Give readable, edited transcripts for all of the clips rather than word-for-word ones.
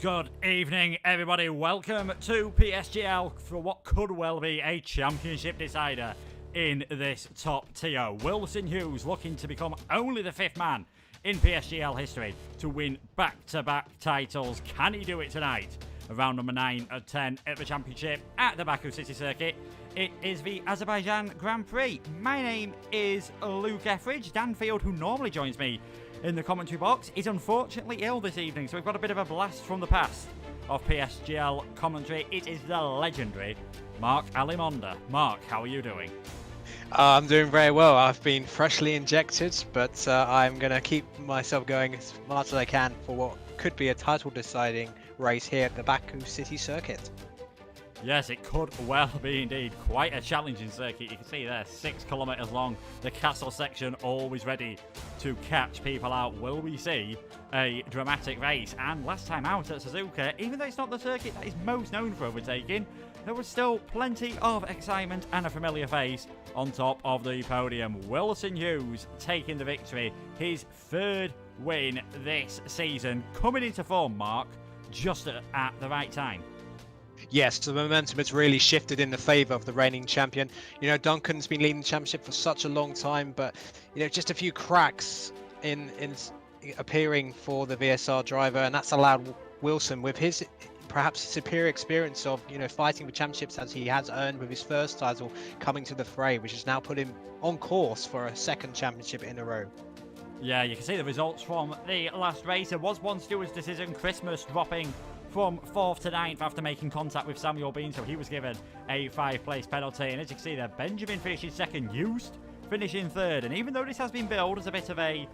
Good evening, everybody. Welcome to PSGL for what could well be a championship decider in this top tier. Wilson Hughes looking to become only the fifth man in PSGL history to win back-to-back titles. Can he do it tonight? Round number 9 of 10 at the championship at the Baku City Circuit. It is the Azerbaijan Grand Prix. My name is Luke Etheridge. Dan Field, who normally joins me in the commentary box, is unfortunately ill this evening, so we've got a bit of a blast from the past of PSGL commentary. It is the legendary Mark Alimonda. Mark, how are you doing? I'm doing very well. I've been freshly injected, but I'm going to keep myself going as much as I can for what could be a title-deciding race here at the Baku City Circuit. Yes, it could well be indeed. Quite a challenging circuit. You can see there, 6 kilometres long. The castle section always ready to catch people out. Will we see a dramatic race? And last time out at Suzuka, even though it's not the circuit that is most known for overtaking, there was still plenty of excitement and a familiar face on top of the podium. Wilson Hughes taking the victory. His third win this season. Coming into form, Mark, just at the right time. Yes, the momentum has really shifted in the favour of the reigning champion. You know, Duncan's been leading the championship for such a long time, but, you know, just a few cracks in appearing for the VSR driver, and that's allowed Wilson, with his perhaps superior experience of, you know, fighting the championships as he has earned with his first title, coming to the fray, which has now put him on course for a second championship in a row. Yeah, you can see the results from the last race. There was one stewards decision, Christmas dropping from 4th to 9th after making contact with Samuel Bean, so he was given a 5-place penalty. And as you can see there, Benjamin finishes second, Just finishing third. And even though this has been billed as a bit of a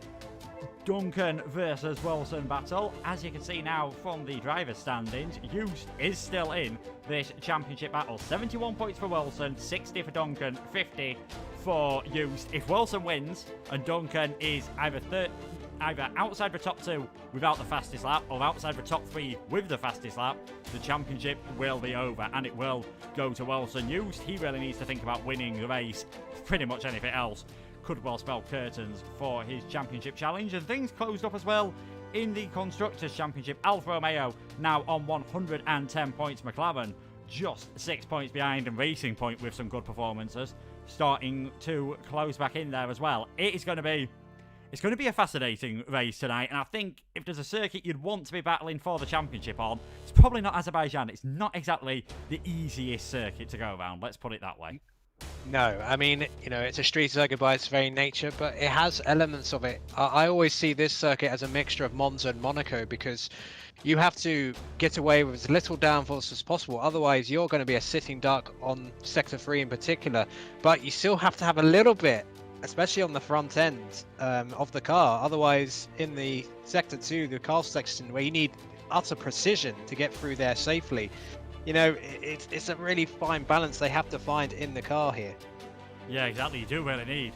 Duncan versus Wilson battle, as you can see now from the driver's standings, Just is still in this championship battle. 71 points for Wilson, 60 for Duncan, 50 for Just. If Wilson wins and Duncan is either outside the top 2 without the fastest lap or outside the top 3 with the fastest lap, the championship will be over and it will go to Wilson Hughes. He really needs to think about winning the race. Pretty much anything else could well spell curtains for his championship challenge. And things closed up as well in the Constructors' Championship. Alfa Romeo now on 110 points. McLaren just 6 points behind, and Racing Point with some good performances starting to close back in there as well. It's going to be a fascinating race tonight, and I think if there's a circuit you'd want to be battling for the championship on, it's probably not Azerbaijan. It's not exactly the easiest circuit to go around, let's put it that way. No, I mean, you know, it's a street circuit by its very nature, but it has elements of it. I always see this circuit as a mixture of Monza and Monaco, because you have to get away with as little downforce as possible. Otherwise, you're going to be a sitting duck on Sector 3 in particular, but you still have to have a little bit, especially on the front end of the car. Otherwise, in the Sector 2, the car section, where you need utter precision to get through there safely, you know, it's a really fine balance they have to find in the car here. Yeah, exactly. You do really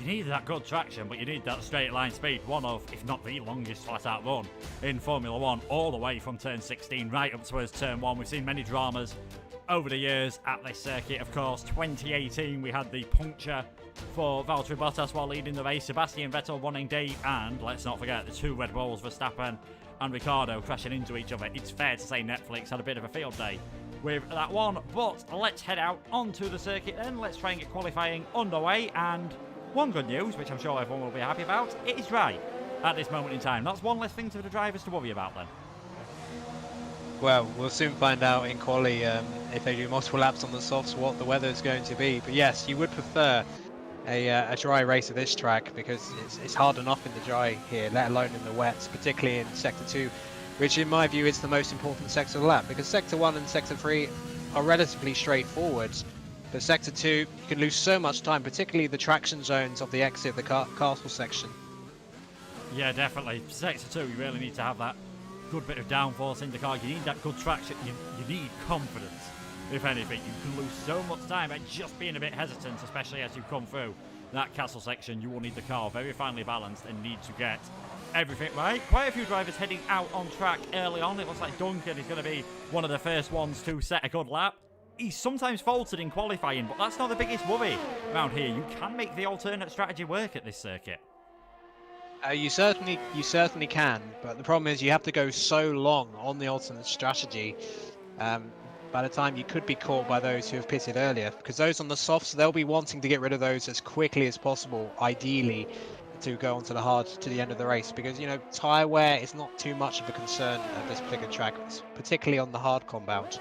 need that good traction, but you need that straight line speed. One of, if not the longest flat out run in Formula 1, all the way from turn 16 right up towards turn 1. We've seen many dramas over the years at this circuit. Of course, 2018 we had the puncture for Valtteri Bottas while leading the race, Sebastian Vettel running deep, and let's not forget the 2 Red Bulls, Verstappen and Ricciardo, crashing into each other. It's fair to say Netflix had a bit of a field day with that one, but let's head out onto the circuit then. Let's try and get qualifying underway, and one good news, which I'm sure everyone will be happy about, it is dry at this moment in time. That's one less thing for the drivers to worry about then. Well, we'll soon find out in quali if they do multiple laps on the softs what the weather is going to be. But yes, you would prefer a dry race of this track, because it's hard enough in the dry here, let alone in the wets, particularly in Sector 2, which in my view is the most important sector of the lap, because Sector 1 and Sector 3 are relatively straightforward. But Sector 2, you can lose so much time, particularly the traction zones of the exit of the castle section. Yeah, definitely. Sector 2, you really need to have that good bit of downforce in the car. You need that good traction. You need confidence. If anything, you can lose so much time by just being a bit hesitant, especially as you come through that castle section. You will need the car very finely balanced and need to get everything right. Quite a few drivers heading out on track early on. It looks like Duncan is going to be one of the first ones to set a good lap. He's sometimes faltered in qualifying, but that's not the biggest worry around here. You can make the alternate strategy work at this circuit. You certainly can, but the problem is you have to go so long on the alternate strategy. By the time you could be caught by those who have pitted earlier, because those on the softs, they'll be wanting to get rid of those as quickly as possible, ideally, to go onto the hard to the end of the race. Because tyre wear is not too much of a concern at this particular track, particularly on the hard compound.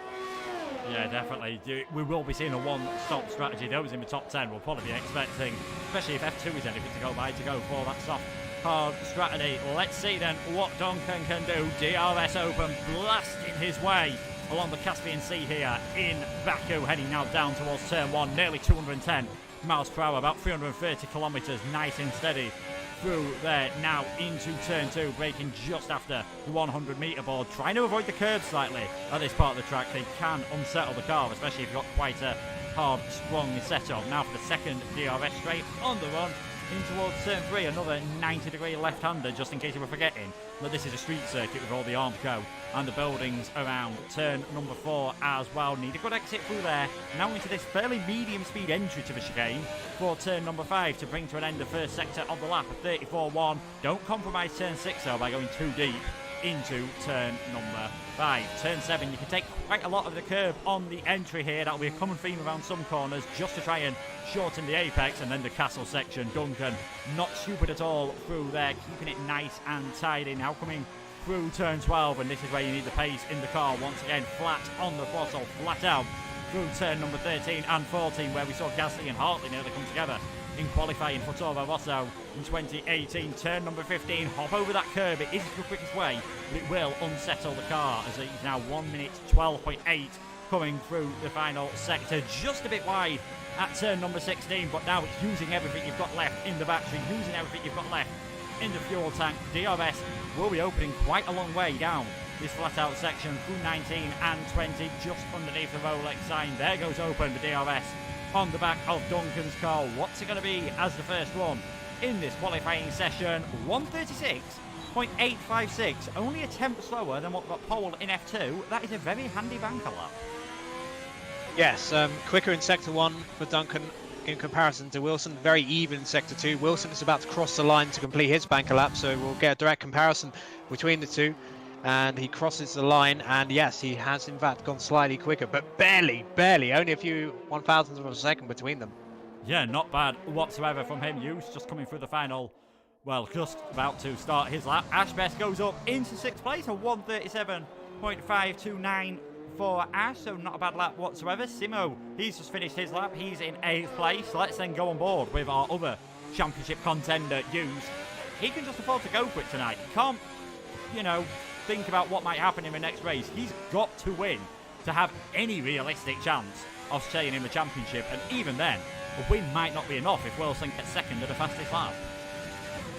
Yeah, definitely. We will be seeing a one-stop strategy. Those in the top 10 will probably be expecting, especially if F2 is anything to go by, to go for that soft, hard strategy. Let's see then what Duncan can do. DRS Open blasting his way along the Caspian Sea here in Baku, heading now down towards turn 1, nearly 210 miles per hour, about 330 kilometres, nice and steady through there, now into turn 2, braking just after the 100 metre board, trying to avoid the curve slightly at this part of the track. They can unsettle the car, especially if you've got quite a hard, strong setup. Now for the second DRS straight on the run in towards turn 3, another 90-degree left-hander, just in case you were forgetting that this is a street circuit with all the arms go and the buildings around. Turn number 4 as well, need a good exit through there. Now into this fairly medium speed entry to the chicane for turn number 5 to bring to an end the first sector of the lap of 34.1. Don't compromise turn 6 though by going too deep into turn number 5. Turn 7, you can take quite a lot of the curve on the entry here. That'll be a common theme around some corners, just to try and shorten the apex. And then the castle section, Duncan not stupid at all through there, keeping it nice and tidy. Now coming through turn 12, and this is where you need the pace in the car once again, flat on the throttle, flat out through turn number 13 and 14, where we saw Gasly and Hartley nearly come together in qualifying for Toro Rosso in 2018. Turn number 15, hop over that curb. It isn't the quickest way, but it will unsettle the car, as it's now 1 minute 12.8 coming through the final sector, just a bit wide at turn number 16, but now it's using everything you've got left in the battery, using everything you've got left in the fuel tank. DRS will be opening quite a long way down this flat out section through 19 and 20, just underneath the Rolex sign. There goes open the DRS on the back of Duncan's car. What's it going to be as the first one in this qualifying session? 136.856, only a tenth slower than what got pole in F2. That is a very handy banker lap. Yes, quicker in sector 1 for Duncan in comparison to Wilson. Very even in sector 2. Wilson is about to cross the line to complete his banker lap, so we'll get a direct comparison between the two. And he crosses the line, and yes, he has in fact gone slightly quicker, but barely, only a few 1,000ths of a second between them. Yeah, not bad whatsoever from him. Hughes just coming through the final, well, just about to start his lap. Ash Best goes up into 6th place, a 137.529 for Ash, so not a bad lap whatsoever. Simo, he's just finished his lap, he's in 8th place. Let's then go on board with our other championship contender, Hughes. He can just afford to go for it tonight. He can't, think about what might happen in the next race. He's got to win to have any realistic chance of staying in the championship, and even then, a win might not be enough if Wilson gets second at the fastest lap.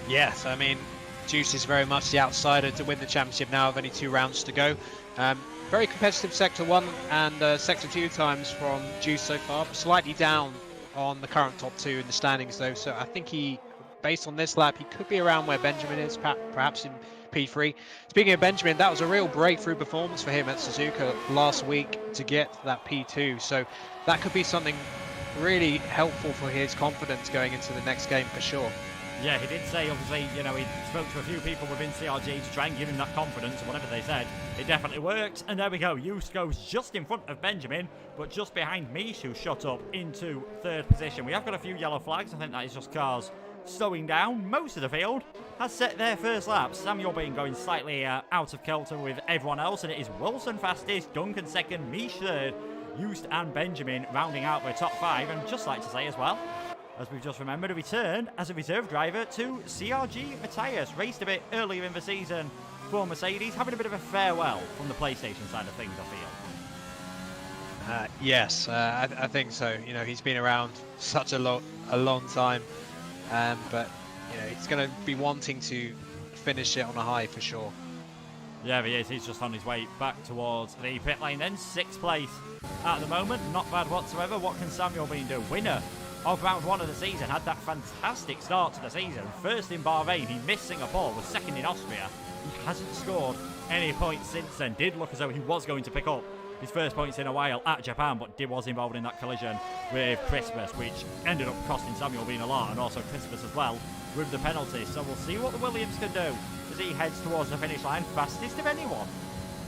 Yes, I mean, Juice is very much the outsider to win the championship now with only 2 rounds to go. Very competitive sector 1 and sector 2 times from Juice so far, but slightly down on the current top 2 in the standings though, so I think based on this lap, he could be around where Benjamin is, perhaps in P3. Speaking of Benjamin, that was a real breakthrough performance for him at Suzuka last week to get that P2. So that could be something really helpful for his confidence going into the next game for sure. Yeah, he did say, obviously, he spoke to a few people within CRG to try and give him that confidence, or whatever they said. It definitely worked, and there we go. Hughes goes just in front of Benjamin, but just behind Mish, who shot up into 3rd position. We have got a few yellow flags. I think that is just cars slowing down. Most of the field has set their first lap. Samuel Bean going slightly out of kilter with everyone else, and it is Wilson fastest, Duncan second, Mish third, Hughes and Benjamin rounding out their top 5. And just like to say as well, as we've just remembered, a return as a reserve driver to CRG Matthias. Raced a bit earlier in the season for Mercedes, having a bit of a farewell from the PlayStation side of things, I feel. Yes, I think so. He's been around such a long time, but he's going to be wanting to finish it on a high for sure. Yeah, he is. He's just on his way back towards the pit lane then. 6th place at the moment. Not bad whatsoever. What can Samuel Bean do? Winner of round 1 of the season. Had that fantastic start to the season. First in Bahrain. He missed Singapore. Was second in Austria. He hasn't scored any points since then. Did look as though he was going to pick up his first points in a while at Japan, but was involved in that collision with Christmas, which ended up costing Samuel Bean a lot, and also Christmas as well with the penalty. So we'll see what the Williams can do as he heads towards the finish line. Fastest of anyone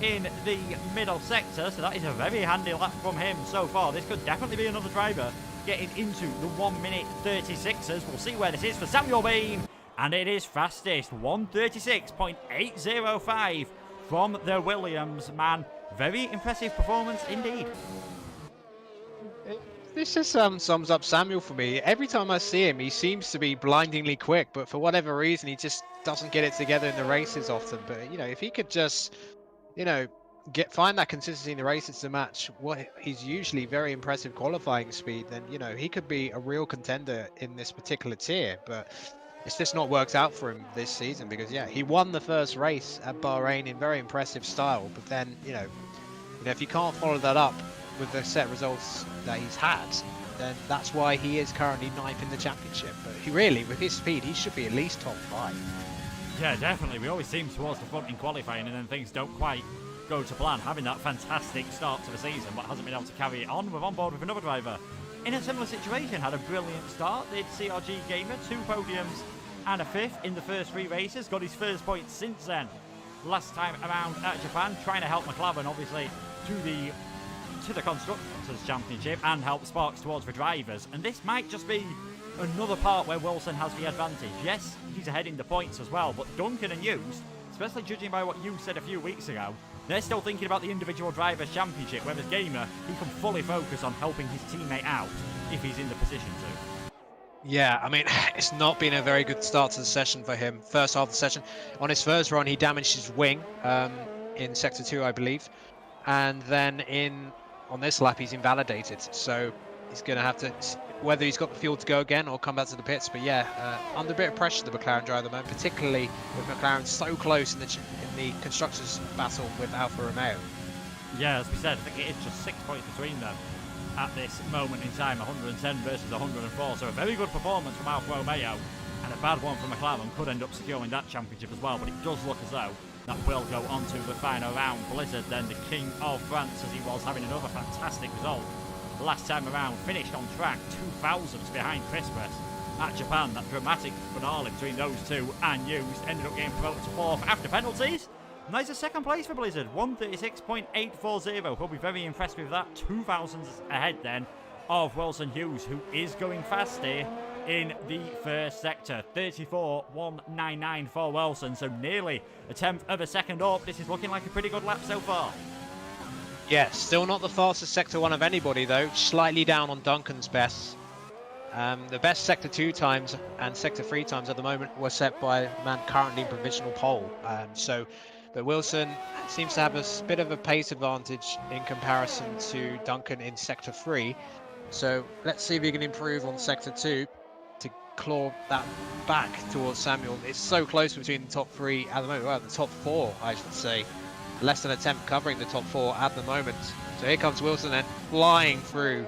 in the middle sector, so that is a very handy lap from him so far. This could definitely be another driver getting into the 1 minute 36ers. We'll see where this is for Samuel Bean, and it is fastest, 1:36.805 from the Williams man. Very impressive performance indeed. This just sums up Samuel for me. Every time I see him, he seems to be blindingly quick, but for whatever reason, he just doesn't get it together in the races often. But, you know, if he could just, you know, find that consistency in the races to match what he's usually very impressive qualifying speed, then, you know, he could be a real contender in this particular tier. But it's just not worked out for him this season because, yeah, he won the first race at Bahrain in very impressive style. But then, you know, if you can't follow that up with the set results that he's had, then that's why he is currently 9th in the championship. But he really, with his speed, he should be at least top 5. Yeah, definitely. We always seem towards the front in qualifying, and then things don't quite go to plan. Having that fantastic start to the season, but hasn't been able to carry it on. We're on board with another driver in a similar situation. Had a brilliant start. Did CRG Gamer, 2 podiums and a 5th in the first 3 races. Got his first point since then. Last time around at Japan, trying to help McLaren, obviously, to the Constructors' Championship and help Sparks towards the drivers. And this might just be another part where Wilson has the advantage. Yes, he's ahead in the points as well, but Duncan and Hughes, especially judging by what you said a few weeks ago, they're still thinking about the individual drivers' championship, whereas Gamer, he can fully focus on helping his teammate out if he's in the position to. Yeah, I mean, it's not been a very good start to the session for him. First half of the session, on his first run, he damaged his wing in Sector 2, I believe. And then on this lap, he's invalidated. So he's going to have to, whether he's got the fuel to go again or come back to the pits. But yeah, under a bit of pressure, the McLaren driver at the moment, particularly with McLaren so close in the Constructors' battle with Alfa Romeo. Yeah, as we said, I think it is just 6 points between them at this moment in time, 110 versus 104. So a very good performance from Alfa Romeo, and a bad one from McLaren could end up securing that championship as well. But it does look as though that will go on to the final round. Blizzard, then the king of France, as he was having another fantastic result last time around, finished on track 2,000ths behind Christmas at Japan. That dramatic finale between those two, and Hughes ended up getting promoted to 4th after penalties. And there's a 2nd place for Blizzard, 1:36.840. He'll be very impressed with that. 2,000ths ahead then of Wilson Hughes, who is going fast here in the first sector. 34.199 for Wilson, so nearly a 10th of a second up. This is looking like a pretty good lap so far. Yeah, still not the fastest Sector 1 of anybody though, slightly down on Duncan's best. The best Sector 2 times and Sector 3 times at the moment were set by a man currently in provisional pole. But Wilson seems to have a bit of a pace advantage in comparison to Duncan in Sector 3. So let's see if he can improve on Sector 2 to claw that back towards Samuel. It's so close between the top 3 at the moment, well, the top 4 I should say. Less than a 10th covering the top 4 at the moment. So here comes Wilson then flying through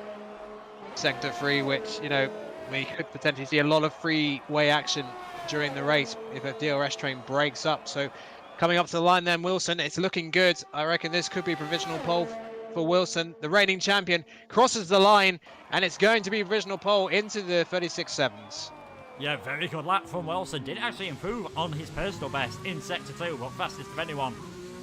Sector 3, which, you know, we could potentially see a lot of freeway action during the race if a DRS train breaks up. So coming up to the line then, Wilson, it's looking good. I reckon this could be provisional pole for Wilson. The reigning champion crosses the line, and it's going to be provisional pole into the 36.7s. Yeah, very good lap from Wilson. Did actually improve on his personal best in Sector 2, but fastest of anyone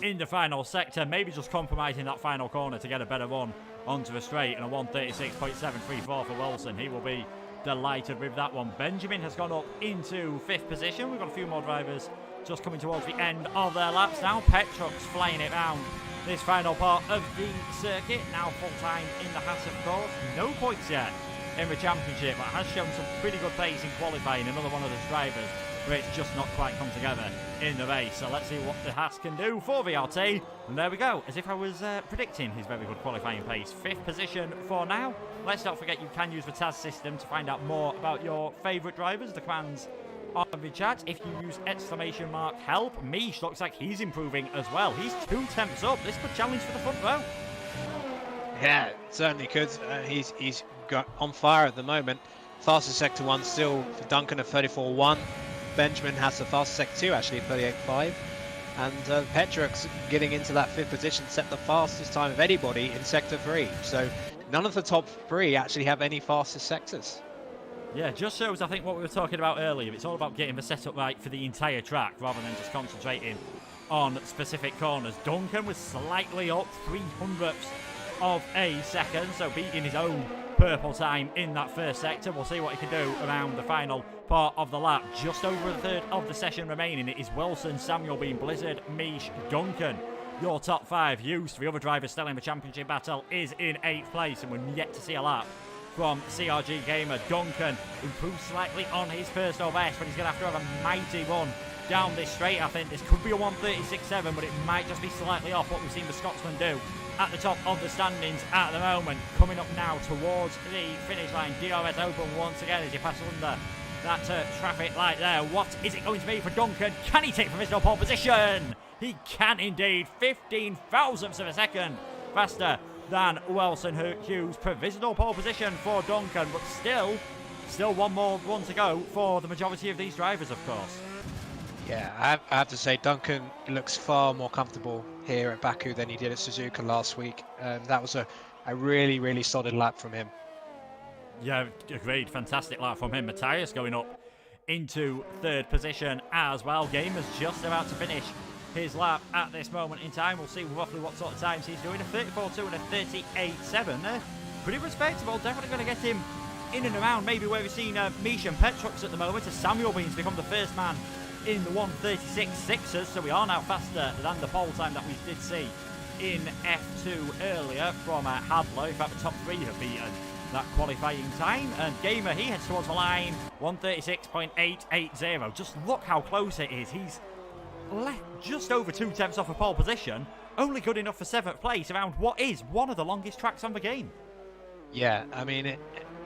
in the final sector. Maybe just compromising that final corner to get a better run onto the straight, and a 1:36.734 for Wilson. He will be delighted with that one. Benjamin has gone up into 5th position. We've got a few more drivers just coming towards the end of their laps now. Petrock's flying it round this final part of the circuit. Now full-time in the Haas, of course. No points yet in the championship, but has shown some pretty good pace in qualifying. Another one of those drivers where it's just not quite come together in the race. So let's see what the Haas can do for VRT. And there we go, as if I was predicting his very good qualifying pace. 5th position for now. Let's not forget you can use the TAS system to find out more about your favourite drivers. The commands are in the chat. If you use !help, Mish looks like he's improving as well. He's 2 tenths up. This could challenge for the front row. Yeah, certainly could. He's got on fire at the moment. Fastest Sector 1 still for Duncan at 34.1. Benjamin has the fastest Sector 2 actually at 38.5. And Petrux getting into that 5th position set the fastest time of anybody in Sector 3. So none of the top 3 actually have any fastest sectors. Yeah, just shows, I think, what we were talking about earlier. It's all about getting the setup right for the entire track rather than just concentrating on specific corners. Duncan was slightly up, 300ths of a second, so beating his own purple time in that first sector. We'll see what he can do around the final part of the lap. Just over a third of the session remaining. It is Wilson, Samuel Bean, Blizzard, Mish, Duncan. Your top 5 used. The other drivers still in the championship battle is in 8th place, and we're yet to see a lap from CRG Gamer. Duncan improved slightly on his personal best, but he's going to have a mighty run down this straight. I think this could be a 1:36.7, but it might just be slightly off what we've seen the Scotsman do at the top of the standings at the moment. Coming up now towards the finish line. DRS open once again as you pass under that traffic light there. What is it going to be for Duncan? Can he take provisional pole position? He can indeed. 15 thousandths of a second faster than Wilson Hughes. Provisional pole position for Duncan, but still one more run to go for the majority of these drivers, of course. Yeah, I have to say Duncan looks far more comfortable here at Baku than he did at Suzuka last week. That was a really, really solid lap from him. Yeah, agreed. Fantastic lap from him. Matthias going up into 3rd position as well. Gamer's just about to finish his lap at this moment in time. We'll see roughly what sort of times he's doing. A 34.2 and a 38.7. Pretty respectable. Definitely going to get him in and around maybe where we've seen Mish and Petrux at the moment, as Samuel Bean's become the first man in the 1:36.6s, so we are now faster than the pole time that we did see in F2 earlier from Hadler. In fact, the top 3 have beaten that qualifying time, and Gamer, he heads towards the line, 1:36.880. Just look how close it is. He's just over 2/10 off a pole position, only good enough for 7th place around what is one of the longest tracks on the game. Yeah, I mean,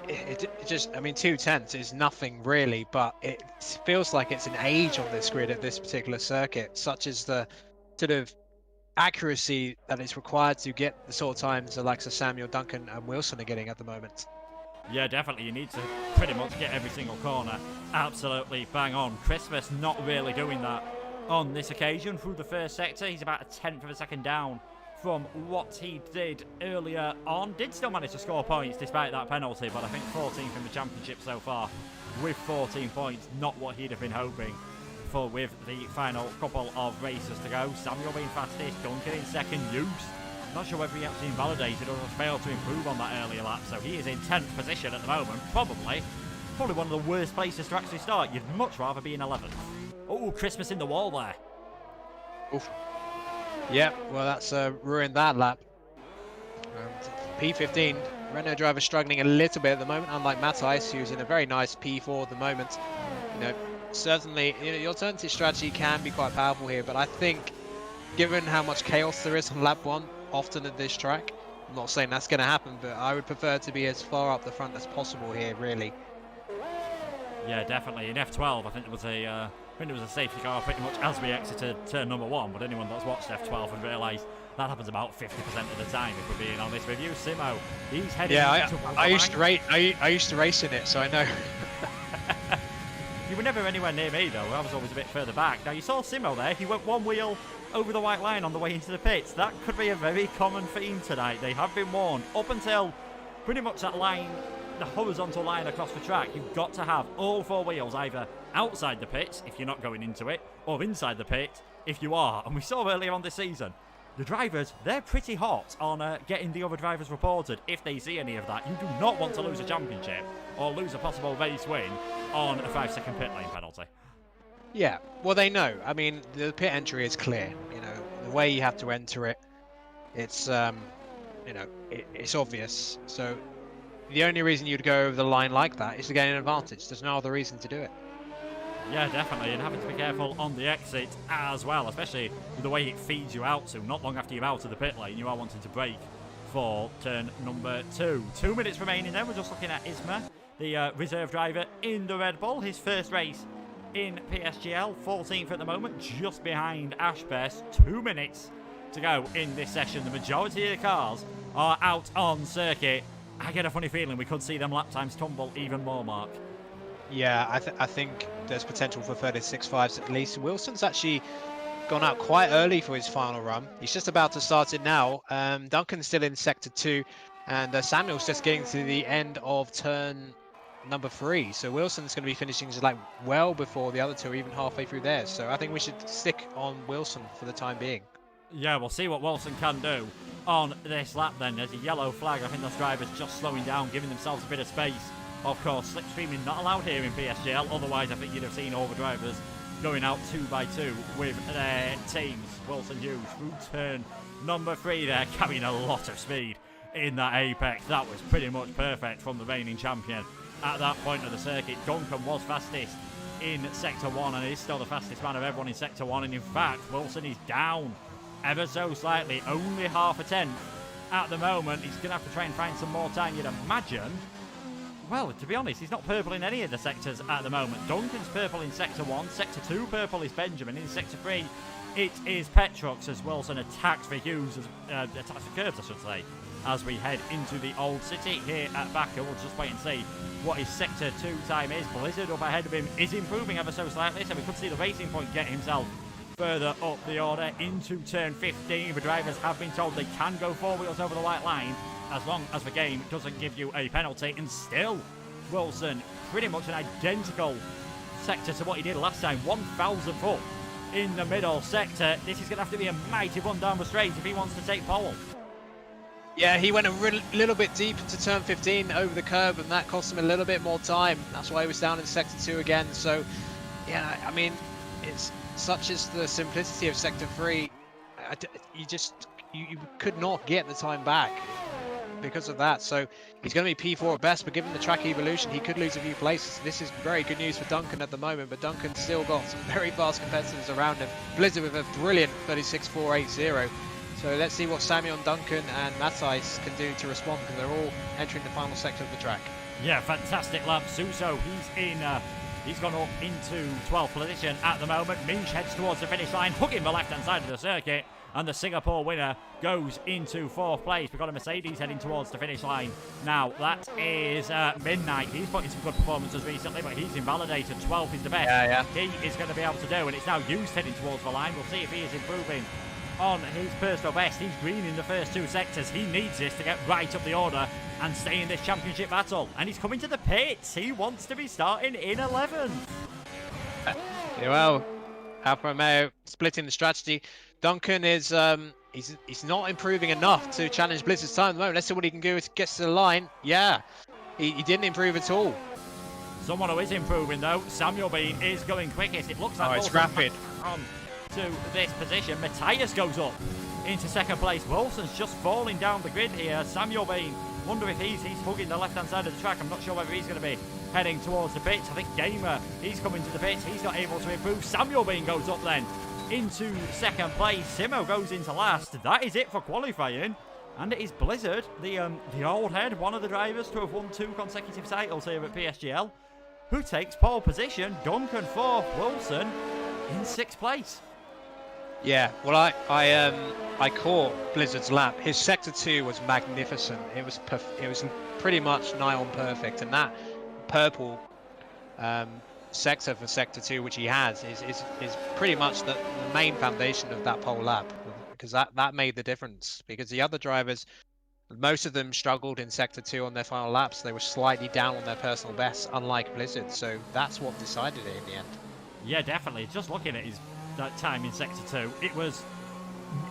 it just, I mean, 2/10 is nothing really, but it feels like it's an age on this grid at this particular circuit, such as the sort of accuracy that is required to get the sort of times the likes of Samuel, Duncan and Wilson are getting at the moment. Yeah, definitely. You need to pretty much get every single corner absolutely bang on. Christmas not really doing that on this occasion through the first sector. He's about a 10th of a second down from what he did earlier on. Did still manage to score points despite that penalty, but I think 14th in the championship so far with 14 points. Not what he'd have been hoping for with the final couple of races to go. Samuel being fastest, Duncan in second use. Not sure whether he actually invalidated or has failed to improve on that earlier lap, so he is in 10th position at the moment. Probably one of the worst places to actually start. You'd much rather be in 11th. Oh, Christmas in the wall there. Oof. Yeah, well, that's ruined that lap. P15, Renault driver struggling a little bit at the moment, unlike Matthijs, who's in a very nice P4 at the moment. You know, certainly, the alternative strategy can be quite powerful here, but I think, given how much chaos there is on lap 1, often at this track, I'm not saying that's going to happen, but I would prefer to be as far up the front as possible here, really. Yeah, definitely. In F12, I think there was a safety car pretty much as we exited turn number 1, but anyone that's watched F12 and realised that happens about 50% of the time, if we're being honest with you. Simo, he's heading I used to race in it, so I know. You were never anywhere near me, though. I was always a bit further back. Now, you saw Simo there. He went one wheel over the white line on the way into the pits. That could be a very common theme tonight. They have been warned. Up until pretty much that line, the horizontal line across the track, you've got to have all 4 wheels either outside the pits, if you're not going into it, or inside the pit, if you are. And we saw earlier on this season, the drivers, they're pretty hot on getting the other drivers reported if they see any of that. You do not want to lose a championship or lose a possible race win on a 5-second pit lane penalty. Yeah, well, they know. I mean, the pit entry is clear. You know, the way you have to enter it, it's, you know, it's obvious. So the only reason you'd go over the line like that is to gain an advantage. There's no other reason to do it. Yeah, definitely, and having to be careful on the exit as well, especially with the way it feeds you out to. Not long after you're out of the pit lane, you are wanting to brake for turn number 2. 2 minutes remaining then. We're just looking at Isma, the reserve driver in the Red Bull. His first race in PSGL, 14th at the moment, just behind Ashbest. 2 minutes to go in this session. The majority of the cars are out on circuit. I get a funny feeling we could see them lap times tumble even more, Mark. Yeah, I think there's potential for 36.5s at least. Wilson's actually gone out quite early for his final run. He's just about to start it now. Duncan's still in sector 2, and Samuel's just getting to the end of turn number 3. So Wilson's going to be finishing like well before the other two, even halfway through theirs. So I think we should stick on Wilson for the time being. Yeah, we'll see what Wilson can do on this lap then. There's a yellow flag. I think those drivers just slowing down, giving themselves a bit of space. Of course, slipstreaming not allowed here in PSGL. Otherwise, I think you'd have seen all the drivers going out 2 by 2 with their teams. Wilson Hughes through turn number 3 there, carrying a lot of speed in that apex. That was pretty much perfect from the reigning champion at that point of the circuit. Duncan was fastest in sector 1 and is still the fastest man of everyone in sector 1. And in fact, Wilson is down ever so slightly, only half a tenth at the moment. He's going to have to try and find some more time, you'd imagine. Well, to be honest, he's not purple in any of the sectors at the moment. Duncan's purple in sector 1, sector 2 purple is Benjamin, in sector 3 it is Petrox as Wilson attacks for Hughes, attacks for Curbs I should say, as we head into the old city here at Baku. We'll just wait and see what his sector 2 time is. Blizzard up ahead of him is improving ever so slightly, so we could see the Racing Point get himself further up the order into turn 15. The drivers have been told they can go 4 wheels over the white line as long as the game doesn't give you a penalty. And still, Wilson, pretty much an identical sector to what he did last time. 1,000 foot in the middle sector. This is going to have to be a mighty run down the straight if he wants to take pole. Yeah, he went a little bit deep into turn 15 over the curb, and that cost him a little bit more time. That's why he was down in sector 2 again. So, yeah, I mean, it's such as the simplicity of sector 3. You could not get the time back because of that. So he's going to be P4 at best, but given the track evolution, he could lose a few places. This is very good news for Duncan at the moment, but Duncan's still got some very fast competitors around him. Blizzard with a brilliant 36.480. So let's see what Samuel, Duncan and Matthijs can do to respond, because they're all entering the final sector of the track. Yeah, fantastic lap. Suso, he's gone up into 12th position at the moment. Minch heads towards the finish line, hugging the left-hand side of the circuit. And the Singapore winner goes into 4th place. We've got a Mercedes heading towards the finish line. Now, that is Midnight. He's put in some good performances recently, but he's invalidated. 12th is the best. Yeah. He is going to be able to do, and it's now Hughes heading towards the line. We'll see if he is improving on his personal best. He's green in the first 2 sectors. He needs this to get right up the order and stay in this championship battle. And he's coming to the pits. He wants to be starting in 11th. Well, Alfa Romeo splitting the strategy. Duncan is he's not improving enough to challenge Blizzard's time at the moment. Let's see what he can do if he gets to the line. Yeah, he didn't improve at all. Someone who is improving though, Samuel Bean is going quickest. It looks like it's rapid. On to this position. Matthijs goes up into 2nd place. Wilson's just falling down the grid here. Samuel Bean, wonder if he's hugging the left-hand side of the track. I'm not sure whether he's going to be heading towards the pits. I think Gamer, he's coming to the pits. He's not able to improve. Samuel Bean goes up then into 2nd place. Simo goes into last. That is it for qualifying. And it is Blizzard, the old head, one of the drivers to have won 2 consecutive titles here at PSGL, who takes pole position. Duncan 4th, Wilson in 6th place. Yeah, well, I caught Blizzard's lap. His sector 2 was magnificent. It was pretty much nigh on perfect, and that purple sector for sector 2, which he has, is pretty much the main foundation of that pole lap, because that made the difference. Because the other drivers, most of them struggled in sector 2 on their final laps. They were slightly down on their personal bests, unlike Blizzard. So that's what decided it in the end. Yeah, definitely. Just looking at that time in sector 2, it was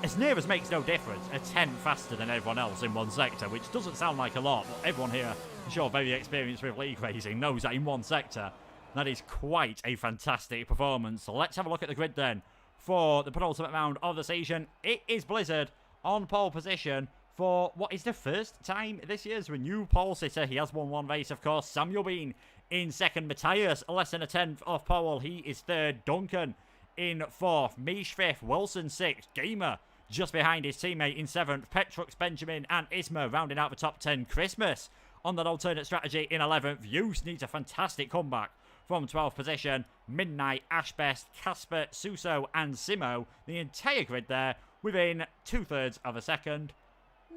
as near as makes no difference, a 10 faster than everyone else in one sector, which doesn't sound like a lot, but everyone here, I'm sure very experienced with league racing, knows that in one sector that is quite a fantastic performance. So let's have a look at the grid then for the penultimate round of the season. It is Blizzard on pole position for what is the first time this year as a new pole sitter. He has won 1 race, of course. Samuel Bean in 2nd. Matthijs less than a 10th off pole. He is 3rd. Duncan in 4th. Mish 5th. Wilson 6th. Gamer just behind his teammate in 7th. Petrux, Benjamin and Isma rounding out the top 10. Christmas on that alternate strategy in 11th. Hughes needs a fantastic comeback from 12th position. Midnight, Ashbest, Casper, Suso and Simo. The entire grid there within 2/3 of a second.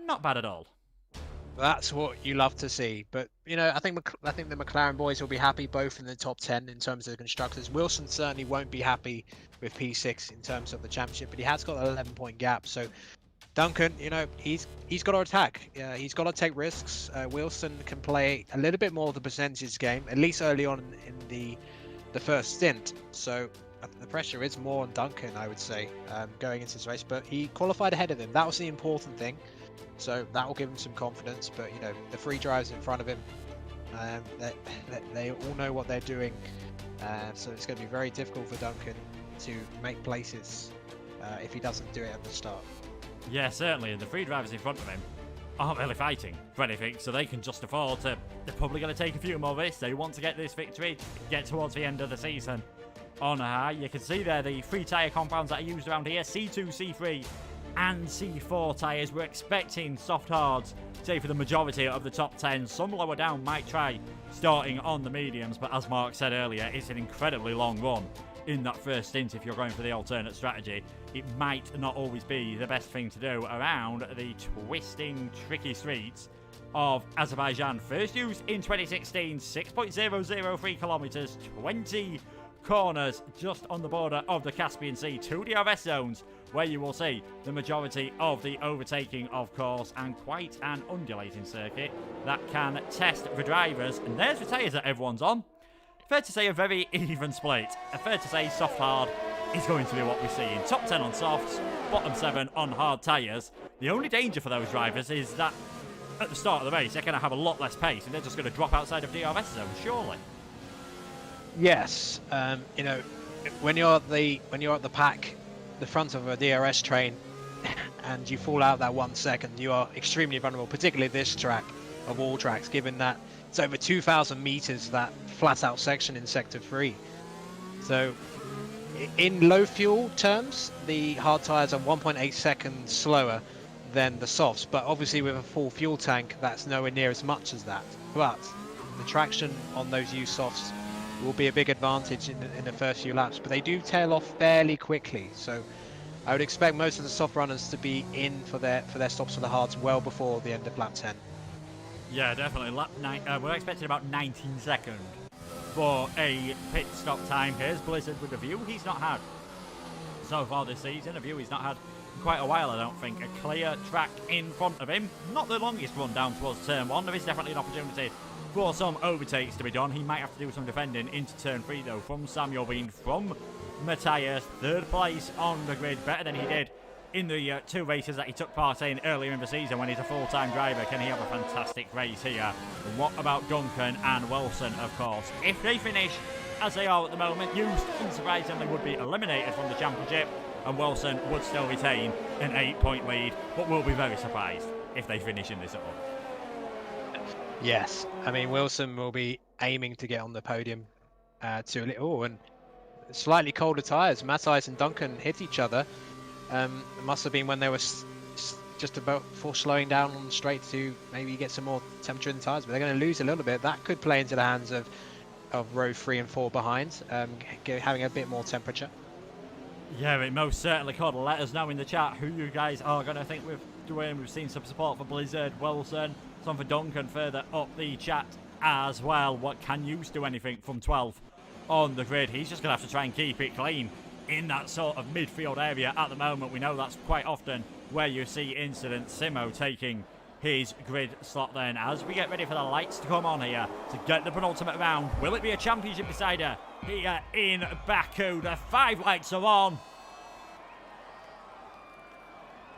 Not bad at all. That's what you love to see. But you know, I think the McLaren boys will be happy both in the top 10 in terms of the constructors. Wilson certainly won't be happy with P6 in terms of the championship, but he has got an 11-point gap. So Duncan, you know, he's got to attack. He's got to take risks. Wilson can play a little bit more of the percentage game, at least early on in the first stint. So the pressure is more on Duncan, I would say, going into this race. But he qualified ahead of him. That was the important thing. So that will give him some confidence. But you know, the three drivers in front of him, they all know what they're doing. So it's going to be very difficult for Duncan to make places if he doesn't do it at the start. Yeah, certainly. And the three drivers in front of him aren't really fighting for anything, so they can just afford to. They're probably going to take a few more risks. They want to get this victory, get towards the end of the season on a high. You can see there the three tyre compounds that are used around here: C2, C3, and C4 tyres. We're expecting soft hards, say, for the majority of the top 10. Some lower down might try starting on the mediums, but as Mark said earlier, it's an incredibly long run in that first stint. If you're going for the alternate strategy, it might not always be the best thing to do around the twisting, tricky streets of Azerbaijan. First used in 2016, 6.003 kilometers, 20 corners just on the border of the Caspian Sea, 2 DRS zones where you will see the majority of the overtaking, of course, and quite an undulating circuit that can test the drivers. And there's the tyres that everyone's on. Fair to say a very even split. Fair to say soft hard is going to be what we see in top 10 on softs, bottom 7 on hard tyres. The only danger for those drivers is that at the start of the race they're going to have a lot less pace and they're just going to drop outside of DRS zone, surely. Yes, you know, when you're at the pack, the front of a DRS train, and you fall out that 1 second, you are extremely vulnerable. Particularly this track of all tracks, given that it's over 2,000 meters, that flat out section in sector 3. So in low fuel terms, the hard tires are 1.8 seconds slower than the softs, but obviously with a full fuel tank, that's nowhere near as much as that. But the traction on those used softs will be a big advantage in the first few laps, but they do tail off fairly quickly. So I would expect most of the soft runners to be in for their stops for the hards well before the end of lap 10. Yeah, definitely. Lap 9. We're expecting about 19 seconds for a pit stop time. Here's Blizzard with a view he's not had so far this season. A view he's not had in quite a while, I don't think. A clear track in front of him. Not the longest run down towards turn 1. There is definitely an opportunity for some overtakes to be done. He might have to do some defending into turn 3 though, from Samuel Bean, from Matthias. Third place on the grid, better than he did in the 2 races that he took part in earlier in the season when he's a full-time driver. Can he have a fantastic race here? What about Duncan and Wilson, of course? If they finish as they are at the moment, used unsurprisingly would be eliminated from the championship, and Wilson would still retain an 8-point lead, but we'll be very surprised if they finish in this order. Yes, I mean, Wilson will be aiming to get on the podium too little, and slightly colder tyres. Matthias and Duncan hit each other. It must have been when they were just about before slowing down on the straight to maybe get some more temperature in the tyres, but they're going to lose a little bit. That could play into the hands of row 3 and 4 behind, having a bit more temperature. Yeah, it most certainly could. Let us know in the chat who you guys are going to think we're doing. We've seen some support for Blizzard, Wilson, some for Duncan further up the chat as well. What can you do anything from 12 on the grid? He's just going to have to try and keep it clean in that sort of midfield area at the moment. We know that's quite often where you see incidents. Simo taking his grid slot then as we get ready for the lights to come on here to get the penultimate round. Will it be a championship decider here in Baku? The 5 lights are on.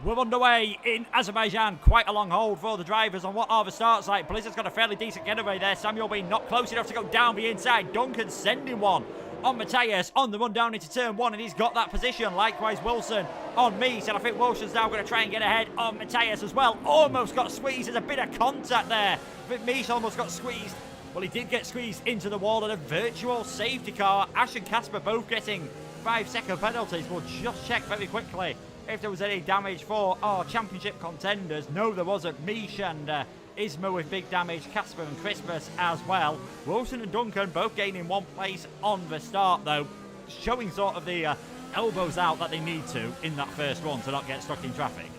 We're underway in Azerbaijan. Quite a long hold for the drivers on what are the starts like. Blizzard's got a fairly decent getaway there. Samuel being not close enough to go down the inside. Duncan sending one on Matthias on the run down into turn 1, and he's got that position. Likewise Wilson on Mies, and I think Wilson's now going to try and get ahead on Matthias as well. Almost got squeezed. There's a bit of contact there. I think Mies almost got squeezed. Well, he did get squeezed into the wall, and a virtual safety car. Ash and Casper both getting 5-second penalties. We'll just check very quickly if there was any damage for our championship contenders. No, there wasn't. Mish and Isma with big damage, Casper and Christmas as well. Wilson and Duncan both gaining 1 place on the start though, showing sort of the elbows out that they need to in that first run to not get stuck in traffic.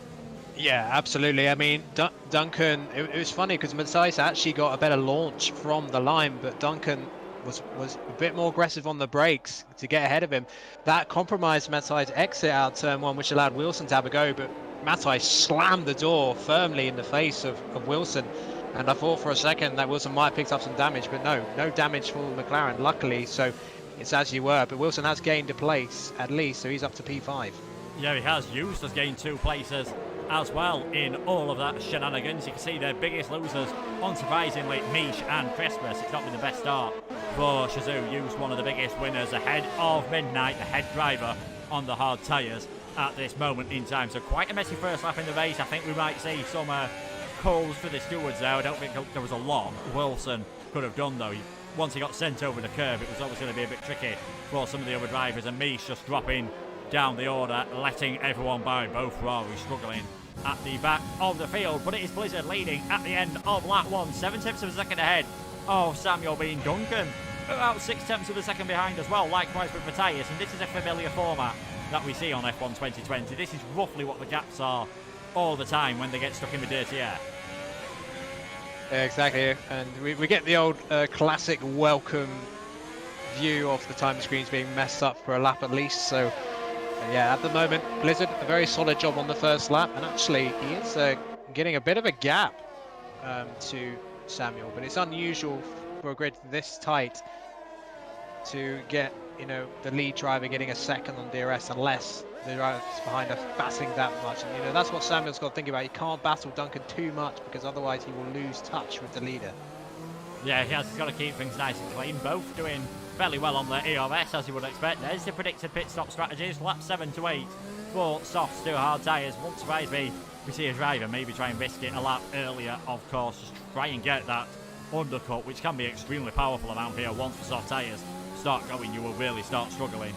Yeah, absolutely. I mean, Duncan, it was funny because Matthias actually got a better launch from the line, but Duncan was a bit more aggressive on the brakes to get ahead of him. That compromised Matthias' exit out turn one, which allowed Wilson to have a go, but Matthias slammed the door firmly in the face of Wilson. And I thought for a second that Wilson might have picked up some damage, but no damage for McLaren, luckily. So it's as you were, but Wilson has gained a place at least, so he's up to P5. Yeah, he has. Used has gained 2 places as well in all of that shenanigans. You can see their biggest losers, unsurprisingly, Mish and Christmas. It's not been the best start for Shazoo. Used one of the biggest winners ahead of Midnight, the head driver on the hard tyres at this moment in time. So quite a messy first lap in the race. I think we might see some calls for the stewards there. I don't think there was a lot Wilson could have done though. Once he got sent over the curve, it was always going to be a bit tricky for some of the other drivers, and Mish just dropping down the order, letting everyone by. Both Ferraris struggling at the back of the field, but it is Blizzard leading at the end of lap 1, 7/10 of a second ahead of Samuel Bean. Duncan about 6/10 of a second behind as well, likewise with Matthias, and this is a familiar format that we see on F1 2020. This is roughly what the gaps are all the time when they get stuck in the dirty air. Yeah, exactly, and we get the old classic welcome view of the time screens being messed up for a lap at least. So yeah, at the moment Blizzard a very solid job on the first lap, and actually he is getting a bit of a gap to Samuel, but it's unusual for a grid this tight to get, you know, the lead driver getting a second on DRS unless the drivers behind are battling that much. And, you know, that's what Samuel's got to think about. He can't battle Duncan too much because otherwise he will lose touch with the leader. Yeah, he has got to keep things nice and clean. Both doing fairly well on the ERS, as you would expect. There's the predicted pit stop strategies. Lap 7 to 8 for softs to hard tyres. Won't surprise me. We see a driver maybe try and risk it a lap earlier, of course. Just try and get that undercut, which can be extremely powerful around here. Once the soft tyres start going, you will really start struggling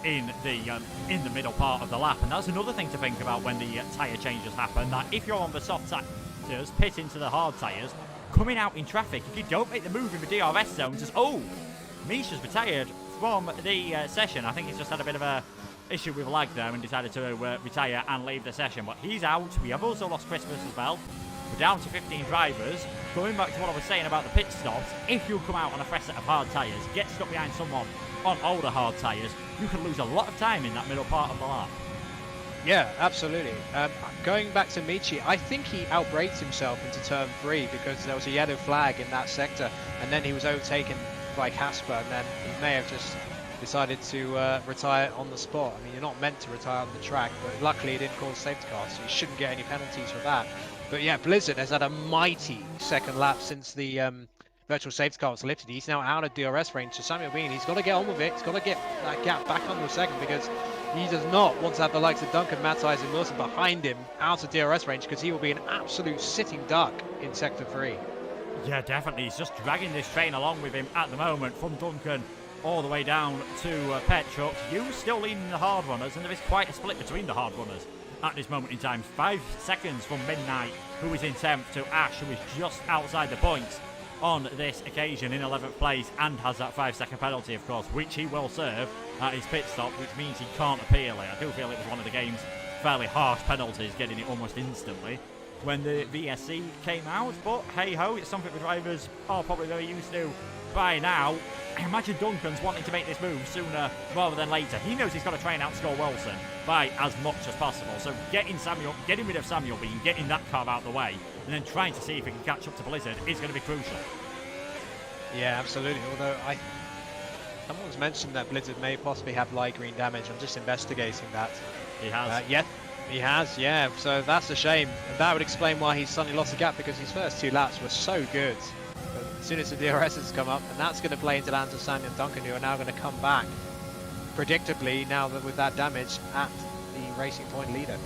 in the middle part of the lap. And that's another thing to think about when the tyre changes happen, that if you're on the soft tyres, pit into the hard tyres, coming out in traffic, if you don't make the move in the DRS zone, just, oh, Misha's retired from the session. I think he's just had a bit of a issue with lag there and decided to retire and leave the session, but he's out. We have also lost Christmas as well. We're down to 15 drivers. Going back to what I was saying about the pit stops, if you come out on a fresh set of hard tyres, get stuck behind someone on older hard tyres, you can lose a lot of time in that middle part of the lap. Yeah, absolutely. Going back to Michi, I think he outbraked himself into turn 3 because there was a yellow flag in that sector, and then he was overtaken by Casper, and then he may have just decided to retire on the spot. I mean, you're not meant to retire on the track, but luckily it didn't cause safety cars, so you shouldn't get any penalties for that. But yeah, Blizzard has had a mighty second lap since the virtual safety car was lifted. He's now out of DRS range, so Samuel Bean, he's got to get on with it. He's got to get that gap back under a second, because he does not want to have the likes of Duncan, Matthias and Wilson behind him out of DRS range, because he will be an absolute sitting duck in Sector 3. Yeah, definitely. He's just dragging this train along with him at the moment, from Duncan all the way down to Pet Trucks. You still leading the hard runners, and there is quite a split between the hard runners at this moment in time. 5 seconds from Midnight, who is in 10th, to Ash, who is just outside the points on this occasion in 11th place, and has that 5-second penalty, of course, which he will serve at his pit stop, which means he can't appeal it. I do feel it was one of the game's fairly harsh penalties, getting it almost instantly when the VSC came out, but hey ho, it's something the drivers are probably very used to by now. I imagine Duncan's wanting to make this move sooner rather than later. He knows he's got to try and outscore Wilson by as much as possible, so getting rid of Samuel Bean, getting that car out of the way, and then trying to see if he can catch up to Blizzard is going to be crucial. Yeah, absolutely, although someone's mentioned that Blizzard may possibly have light green damage. I'm just investigating that. He has. Yeah, he has, yeah, so that's a shame. And that would explain why he's suddenly lost the gap, because his first 2 laps were so good. But as soon as the DRS has come up, and that's going to play into the hands of Samuel and Duncan, who are now going to come back, predictably, now that with that damage, at the Racing Point leader.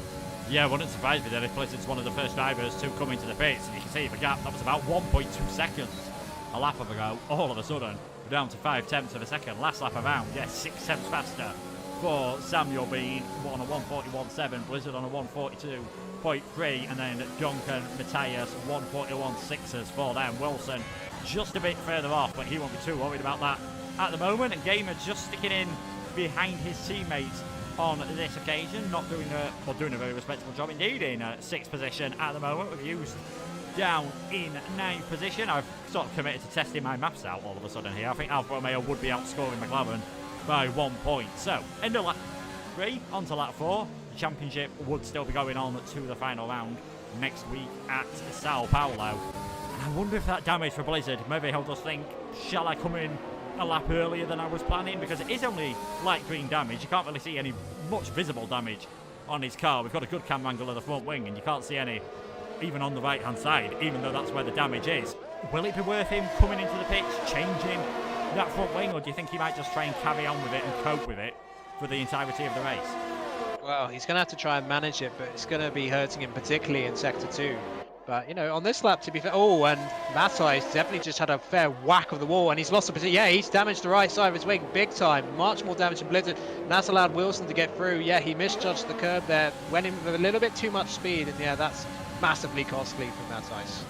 Yeah, wouldn't surprise me then if Blizzard's one of the first drivers to come into the pits. And you can see the gap, that was about 1.2 seconds a lap ago. All of a sudden, we're down to 5/10 of a second. Last lap around, yes, 6 tenths faster for Samuel Bean, on a 141.7, Blizzard on a 142.3, and then Duncan, Matthias, 141.6s for them. Wilson just a bit further off, but he won't be too worried about that at the moment. And Gamer just sticking in behind his teammates on this occasion, not doing doing a very respectable job indeed in 6th position at the moment. We've used down in 9th position. I've sort of committed to testing my maths out all of a sudden here. I think Alfa Romeo would be outscoring McLaren by 1 point. So, end of lap 3, on to lap 4. The championship would still be going on to the final round next week at Sao Paulo. And I wonder if that damage for Blizzard, maybe he'll just think, shall I come in a lap earlier than I was planning? Because it is only light green damage. You can't really see any much visible damage on his car. We've got a good camera angle of the front wing, and you can't see any even on the right hand side, even though that's where the damage is. Will it be worth him coming into the pitch, changing that front wing, or do you think he might just try and carry on with it and cope with it for the entirety of the race? Well, he's going to have to try and manage it, but it's going to be hurting him, particularly in Sector 2. But, you know, on this lap, to be fair... Oh, and Matthijs definitely just had a fair whack of the wall, and he's lost the position. Yeah, he's damaged the right side of his wing big time. Much more damage than Blizzard. And that's allowed Wilson to get through. Yeah, he misjudged the curb there. Went in with a little bit too much speed, and yeah, that's massively costly for Matthijs.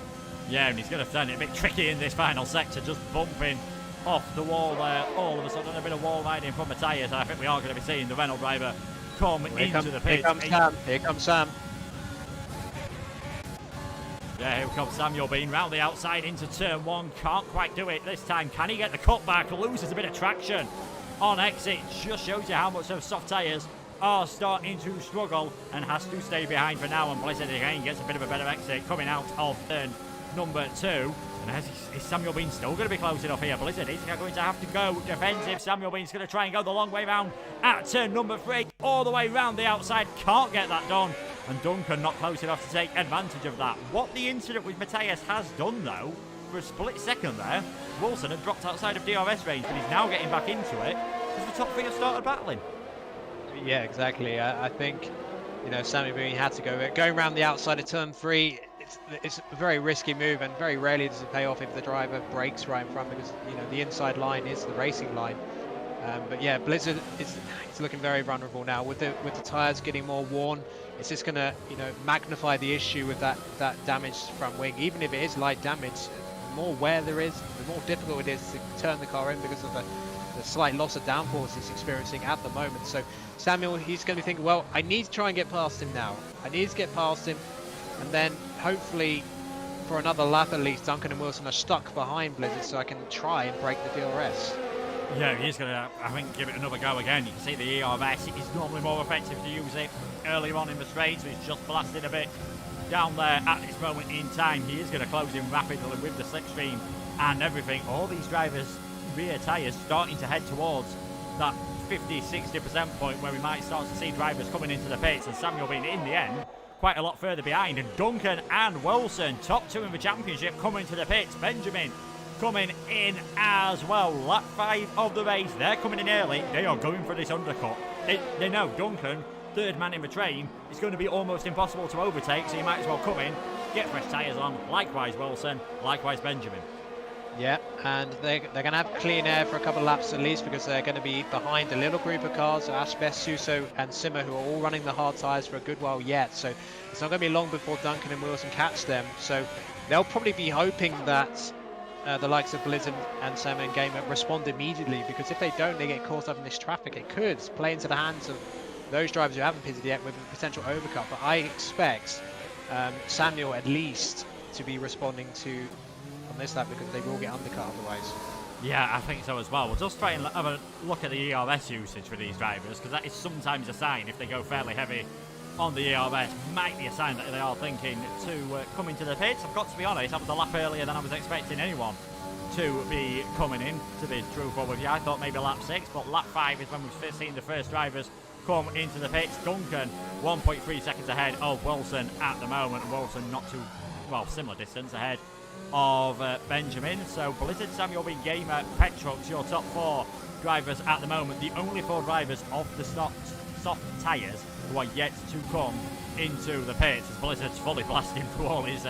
Yeah, and he's going to find it a bit tricky in this final sector, just bumping off the wall there. All of a sudden, a bit of wall riding from Matthijs, and I think we are going to be seeing the Renault driver come into the pit. Here comes Sam. Here comes Sam. Yeah, here comes Samuel Bean round the outside into turn 1. Can't quite do it this time. Can he get the cutback? Loses a bit of traction on exit. Just shows you how much those soft tyres are starting to struggle and has to stay behind for now. And Blizzard again gets a bit of a better exit coming out of turn number 2. And is Samuel Bean still going to be close enough here? Blizzard is going to have to go defensive. Samuel Bean's going to try and go the long way round at turn number 3. All the way round the outside. Can't get that done. And Duncan not close enough to take advantage of that. What the incident with Matthijs has done, though, for a split second there, Wilson had dropped outside of DRS range, but he's now getting back into it because the top 3 have started battling. Yeah, exactly. I think, you know, Samuel Bean had to go. Going around the outside of turn 3, it's a very risky move, and very rarely does it pay off if the driver brakes right in front, because, you know, the inside line is the racing line. But yeah, Blizzard is looking very vulnerable now with the tyres getting more worn. It's just going to, you know, magnify the issue with that damaged front wing. Even if it is light damage, the more wear there is, the more difficult it is to turn the car in because of the slight loss of downforce he's experiencing at the moment. So Samuel, he's going to be thinking, well, I need to try and get past him now. I need to get past him, and then hopefully for another lap at least, Duncan and Wilson are stuck behind Blizzard, so I can try and break the DRS. Yeah, he's going to, I think, give it another go again. You can see the ERS. It is normally more effective to use it earlier on in the straight, so he's just blasted a bit down there at this moment in time. He is going to close in rapidly with the slipstream and everything. All these drivers' rear tyres starting to head towards that 50-60% point where we might start to see drivers coming into the pits, and Samuel being in the end quite a lot further behind. And Duncan and Wilson, top 2 in the championship, coming to the pits. Benjamin coming in as well. Lap 5 of the race. They're coming in early. They are going for this undercut. They know Duncan, third man in the train, is going to be almost impossible to overtake, so you might as well come in, get fresh tyres on. Likewise Wilson, likewise Benjamin. Yeah, and they're going to have clean air for a couple of laps at least, because they're going to be behind a little group of cars, Ashbeth, Suso and Simmer, who are all running the hard tyres for a good while yet. So it's not going to be long before Duncan and Wilson catch them. So they'll probably be hoping that the likes of Blizzard and Sam and Gamer respond immediately, because if they don't, they get caught up in this traffic. It could play into the hands of those drivers who haven't pitted yet with a potential overcut. But I expect Samuel at least to be responding to on this lap, because they will get undercut otherwise. Yeah, I think so as well. We'll just try and have a look at the ERS usage for these drivers, because that is sometimes a sign, if they go fairly heavy on the ERS, might be a sign that they are thinking to come into the pits. I've got to be honest, that was a lap earlier than I was expecting anyone to be coming in, to be truthful with you. I thought maybe lap 6, but lap 5 is when we've seen the first drivers come into the pits. Duncan 1.3 seconds ahead of Wilson at the moment. Wilson not too, well, similar distance ahead of Benjamin. So Blizzard, Samuel B, Gamer, Petrox, your top 4 drivers at the moment. The only 4 drivers off the soft tyres who are yet to come into the pits, as Blizzard's fully blasting through all his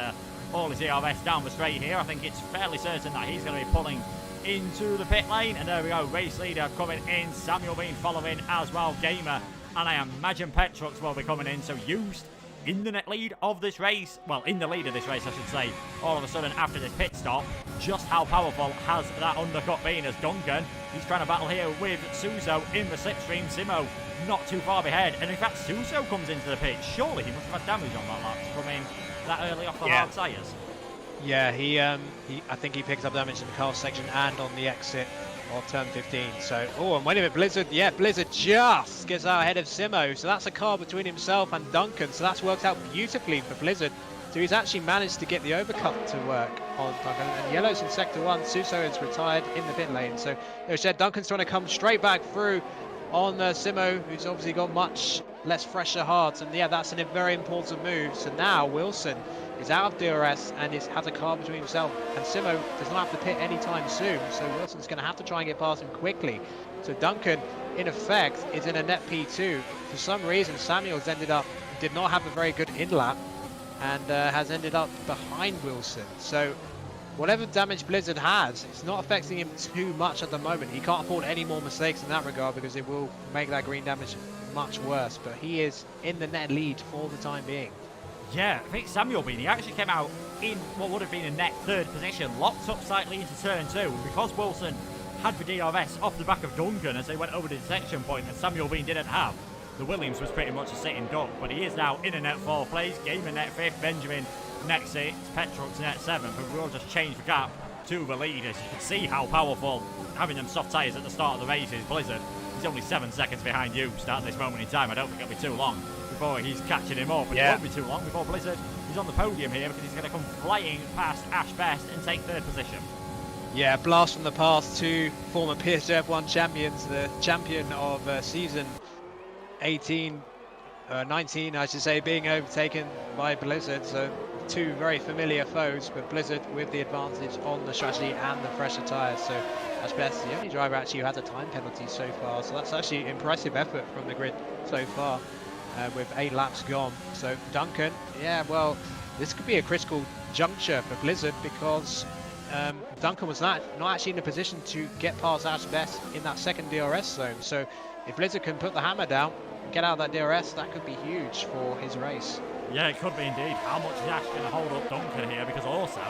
ERS down the straight here. I think it's fairly certain that he's going to be pulling into the pit lane. And there we go, race leader coming in, Samuel Bean following as well, Gamer, and I imagine Petrox will be coming in. So used in the net lead of this race. Well, in the lead of this race, I should say. All of a sudden, after this pit stop, just how powerful has that undercut been as Duncan, he's trying to battle here with Suso in the slipstream. Simo not too far ahead. And in fact, Suso comes into the pit. Surely he must have had damage on that lap to come in that early off the hard tyres. Yeah, I think he picks up damage in the car section and on the exit of turn 15. So, oh, and wait a minute, Blizzard just gets out ahead of Simo. So that's a car between himself and Duncan. So that's worked out beautifully for Blizzard. So he's actually managed to get the overcut to work on Duncan. And Yellow's in sector 1. Suso is retired in the pit lane. So there's Duncan's trying to come straight back through on Simo, who's obviously got much less fresher hearts. And yeah, that's a very important move. So now Wilson is out of DRS and has a car between himself and Simo. Does not have to pit anytime soon, so Wilson's going to have to try and get past him quickly. So Duncan, in effect, is in a net P2. For some reason, Samuels did not have a very good in-lap and has ended up behind Wilson. So whatever damage Blizzard has, it's not affecting him too much at the moment. He can't afford any more mistakes in that regard because it will make that green damage much worse. But he is in the net lead for the time being. Yeah, I think Samuel Bean, he actually came out in what would have been a net third position, locked up slightly into turn 2. And because Wilson had the DRS off the back of Duncan as they went over the detection point that Samuel Bean didn't have, the Williams was pretty much a sitting duck. But he is now in a net 4th place, Gamer net 5th, Benjamin net 6th, Petrux net 7th, and we'll just change the gap to the leaders. You can see how powerful having them soft tyres at the start of the race is. Blizzard, he's only 7 seconds behind you at this moment in time. I don't think it'll be too long before he's catching him up, and it won't be too long before Blizzard is on the podium here because he's going to come flying past Ash Best and take 3rd position. Yeah, blast from the past to former PSGL champions, the champion of season 19, I should say, being overtaken by Blizzard. So 2 very familiar foes, but Blizzard with the advantage on the strategy and the fresher tyres. So Ash Best is the only driver actually who has a time penalty so far. So that's actually impressive effort from the grid so far. With 8 laps gone. So Duncan, yeah, well, this could be a critical juncture for Blizzard because Duncan was not actually in a position to get past Ash Best in that second DRS zone. So if Blizzard can put the hammer down, get out of that DRS, that could be huge for his race. Yeah, it could be indeed. How much is Ash going to hold up Duncan here? Because also,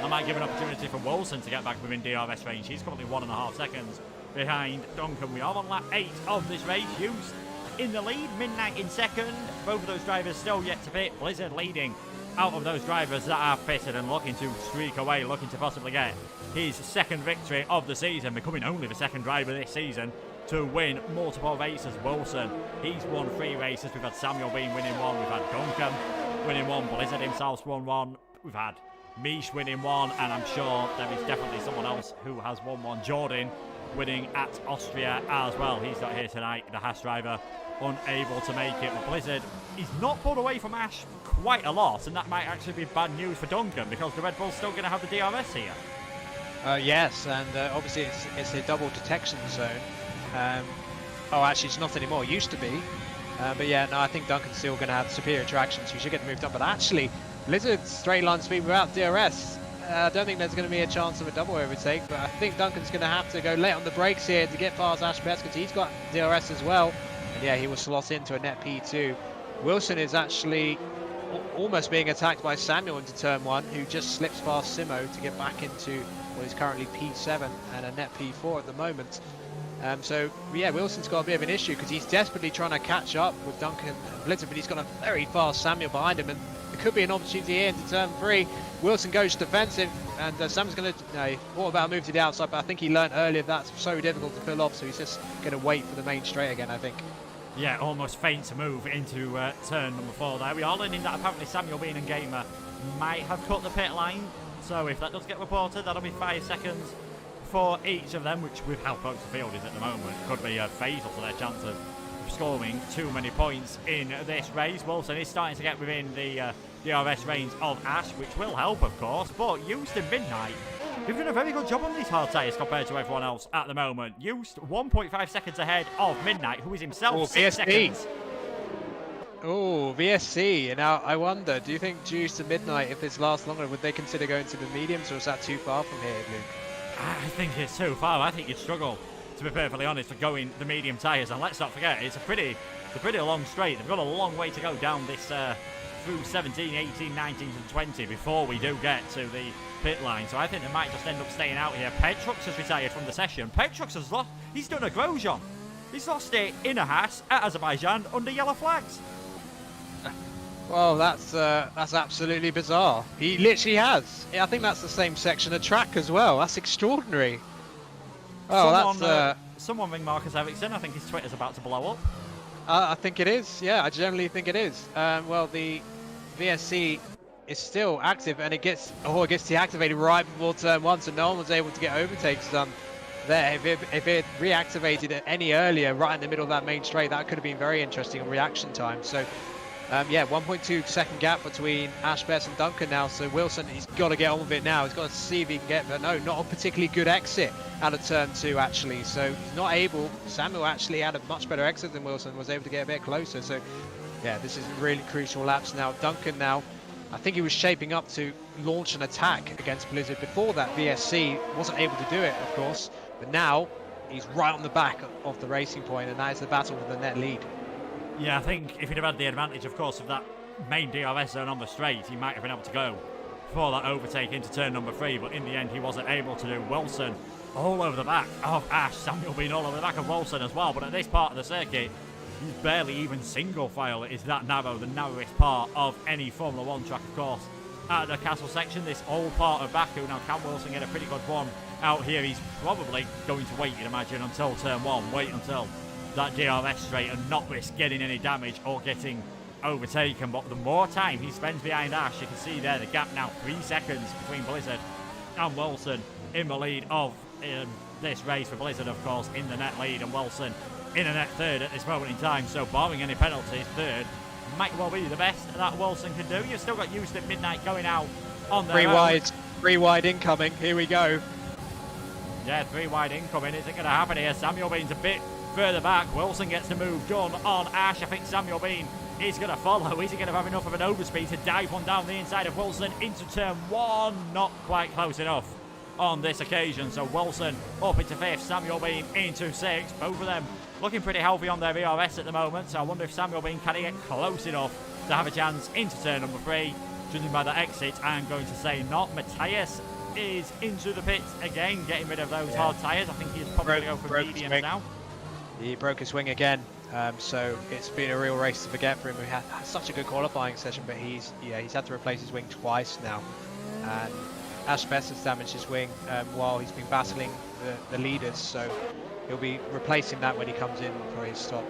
that might give an opportunity for Wilson to get back within DRS range. He's currently 1.5 seconds behind Duncan. We are on lap 8 of this race. Hughes in the lead, Midnight in second. Both of those drivers still yet to pit. Blizzard leading out of those drivers that have pitted and looking to streak away, looking to possibly get his second victory of the season, becoming only the second driver this season to win multiple races. Wilson, he's won 3 races. We've had Samuel Bean winning 1. We've had Duncan winning 1. Blizzard himself's won 1. We've had Mish winning 1. And I'm sure there is definitely someone else who has won 1. Jordan winning at Austria as well. He's not here tonight, the Haas driver, unable to make it. But Blizzard, he's not pulled away from Ash quite a lot, and that might actually be bad news for Duncan because the Red Bull's still going to have the DRS here. Yes, and obviously it's a double detection zone. Oh, actually it's not anymore. It used to be. But yeah, no, I think Duncan's still going to have superior traction, so he should get moved up. But actually, Blizzard's straight line speed without DRS, I don't think there's going to be a chance of a double overtake, but I think Duncan's going to have to go late on the brakes here to get past Ash Best because he's got DRS as well. And yeah, he will slot into a net P2. Wilson is actually almost being attacked by Samuel into turn 1, who just slips past Simo to get back into what is currently P7 and a net P4 at the moment. So yeah, Wilson's got a bit of an issue because he's desperately trying to catch up with Duncan and Blizzard, but he's got a very fast Samuel behind him, and there could be an opportunity here into turn 3. Wilson goes defensive, and Sam's going to, thought about a move to the outside, but I think he learned earlier that's so difficult to pull off, so he's just going to wait for the main straight again, I think. Yeah, almost faint to move into turn number 4 there. We are learning that apparently Samuel Bean and Gamer might have cut the pit line, so if that does get reported, that'll be 5 seconds for each of them, which with how close the field is at the moment, could be fatal to their chance of scoring too many points in this race. Wilson is starting to get within the DRS range of Ash, which will help, of course, but Used and Midnight, they've done a very good job on these hard tyres compared to everyone else at the moment. Used 1.5 seconds ahead of Midnight, who is himself 6 seconds. Oh, VSC. Now, I wonder, do you think Juice to Midnight, if this lasts longer, would they consider going to the mediums, or is that too far from here, Luke? I think it's too far. I think you'd struggle, to be perfectly honest, for going the medium tyres. And let's not forget, it's a pretty long straight. They've got a long way to go down this through 17, 18, 19 and 20 before we do get to the pit line. So I think they might just end up staying out here. Petrux has retired from the session. Petrux has lost. He's done a Grosjean. He's lost it in a Haas at Azerbaijan under yellow flags. Well, that's absolutely bizarre. He literally has. I think that's the same section of track as well. That's extraordinary. Oh, someone ring Marcus Ericsson. I think his Twitter's about to blow up. I think it is. Yeah, I generally think it is. Well, the VSC is still active, and it gets deactivated right before turn 1, so no one was able to get overtakes done there. If it reactivated any earlier, right in the middle of that main straight, that could have been very interesting on reaction time. So, yeah, 1.2 second gap between Ash, Bess and Duncan now. So Wilson, he's got to get on with it now. He's got to see if he can get, but no, not a particularly good exit out of turn 2 actually. So he's not able. Samuel actually had a much better exit than Wilson, was able to get a bit closer. So yeah, this is really crucial laps now. Duncan now, I think he was shaping up to launch an attack against Blizzard before that. VSC wasn't able to do it, of course, but now he's right on the back of the racing point, and that is the battle for the net lead. Yeah, I think if he'd have had the advantage, of course, of that main DRS zone on the straight, he might have been able to go for that overtake into turn number 3, but in the end he wasn't able to do. Wilson all over the back of Ash, Samuel being all over the back of Wilson as well, but at this part of the circuit, he's barely even single file. It is that narrow, the narrowest part of any Formula 1 track, of course. At the castle section, this old part of Baku. Now, can Wilson get a pretty good one out here? He's probably going to wait, you'd imagine, until turn 1. Wait until that DRS straight and not risk getting any damage or getting overtaken. But the more time he spends behind Ash, you can see there the gap now 3 seconds between Blizzard and Wilson in the lead of this race. For Blizzard, of course, in the net lead, and Wilson in a net third at this moment in time. So barring any penalties, third might well be the best that Wilson can do. You've still got used at midnight going out on their own. 3 wide incoming. Here we go. Yeah, 3 wide incoming. Is it going to happen here? Samuel Bean's a bit further back. Wilson gets the move done on Ash. I think Samuel Bean is going to follow. Is he going to have enough of an overspeed to dive one down the inside of Wilson into turn 1? Not quite close enough on this occasion. So Wilson up into 5th, Samuel Bean into 6th. Both of them looking pretty healthy on their VRS at the moment. So I wonder if Samuel Bean can get close enough to have a chance into turn number 3. Judging by the exit, I'm going to say not. Matthias is into the pits again, getting rid of those hard tyres. I think he's probably going to go for mediums now. He broke his wing again, so it's been a real race to forget for him. He had such a good qualifying session, but he's had to replace his wing twice now. And Ash Best has damaged his wing while he's been battling the leaders, so he'll be replacing that when he comes in for his stop.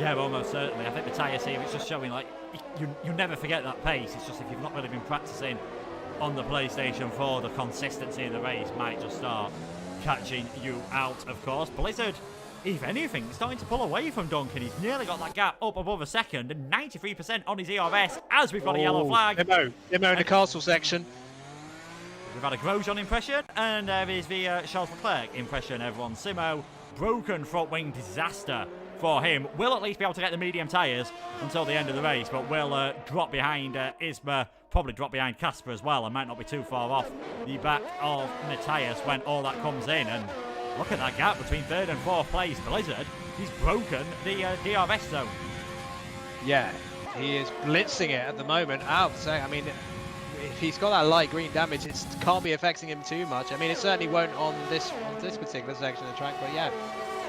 Yeah, almost certainly. I think the tyres here, it's just showing like you never forget that pace. It's just if you've not really been practicing on the PlayStation 4, the consistency in the race might just start catching you out, of course. Blizzard, if anything, starting to pull away from Duncan. He's nearly got that gap up above a second, and 93% on his ERS as we've got a yellow flag. Demo in the castle section. We've had a Grosjean impression, and there is the Charles Leclerc impression, everyone. Simo, broken front wing disaster for him. Will at least be able to get the medium tyres until the end of the race, but will drop behind Isma, probably drop behind Casper as well, and might not be too far off the back of Matthias when all that comes in. And look at that gap between 3rd and 4th place. Blizzard, he's broken the DRS zone. Yeah, he is blitzing it at the moment. I mean, if he's got that light green damage, it can't be affecting him too much. I mean, it certainly won't on this particular section of the track, but yeah,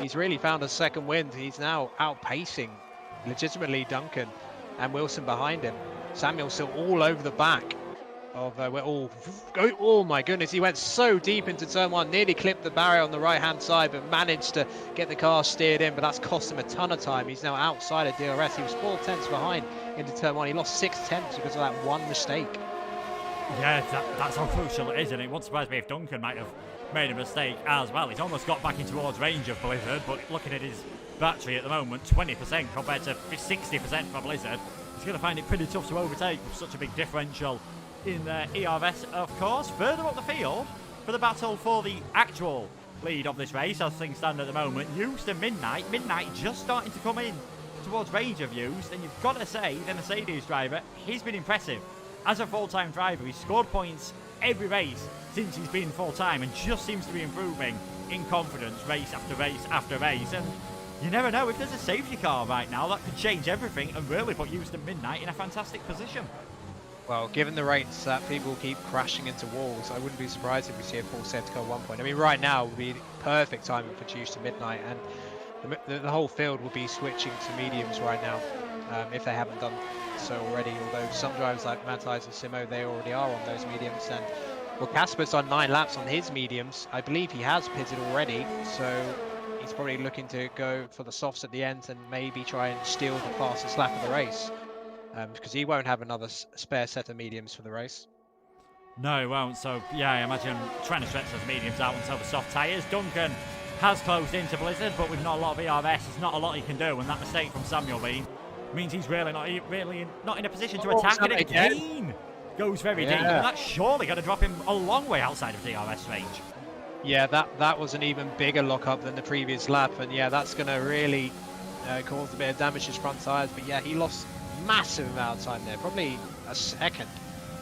he's really found a second wind. He's now outpacing legitimately Duncan and Wilson behind him. Samuel's still all over the back of oh my goodness, he went so deep into turn 1, nearly clipped the barrier on the right hand side, but managed to get the car steered in, but that's cost him a ton of time. He's now outside of DRS. He was 4 tenths behind into turn 1. He lost 6 tenths because of that one mistake. Yeah, that's how crucial it is, and it wouldn't surprise me if Duncan might have made a mistake as well. He's almost got back in towards range of Blizzard, but looking at his battery at the moment, 20% compared to 60% for Blizzard, he's going to find it pretty tough to overtake with such a big differential in their ERS, of course. Further up the field, for the battle for the actual lead of this race, as things stand at the moment, Used and Midnight just starting to come in towards range of Used, and you've got to say, the Mercedes driver, he's been impressive. As a full-time driver, he's scored points every race since he's been full-time and just seems to be improving in confidence race after race after race. And you never know. If there's a safety car right now, that could change everything and really put Houston Midnight in a fantastic position. Well, given the rates that people keep crashing into walls, I wouldn't be surprised if we see a full safety car at one point. I mean, right now would be perfect timing for Houston Midnight, and the whole field will be switching to mediums right now, if they haven't done so already. Although some drivers like Matthijs and Simo, they already are on those mediums. And well, Casper's done 9 laps on his mediums. I believe he has pitted already, so he's probably looking to go for the softs at the end and maybe try and steal the fastest lap of the race, because he won't have another spare set of mediums for the race. No, he won't. So, yeah, I imagine trying to stretch those mediums out until the soft tyres. Duncan has closed into Blizzard, but with not a lot of ERS, there's not a lot he can do. And that mistake from Samuel Bean means he's really not in a position to attack it again. Goes very deep. And that's surely going to drop him a long way outside of DRS range. Yeah, that was an even bigger lockup than the previous lap. And yeah, that's going to really cause a bit of damage to his front tyres. But yeah, he lost massive amount of time there, probably a second.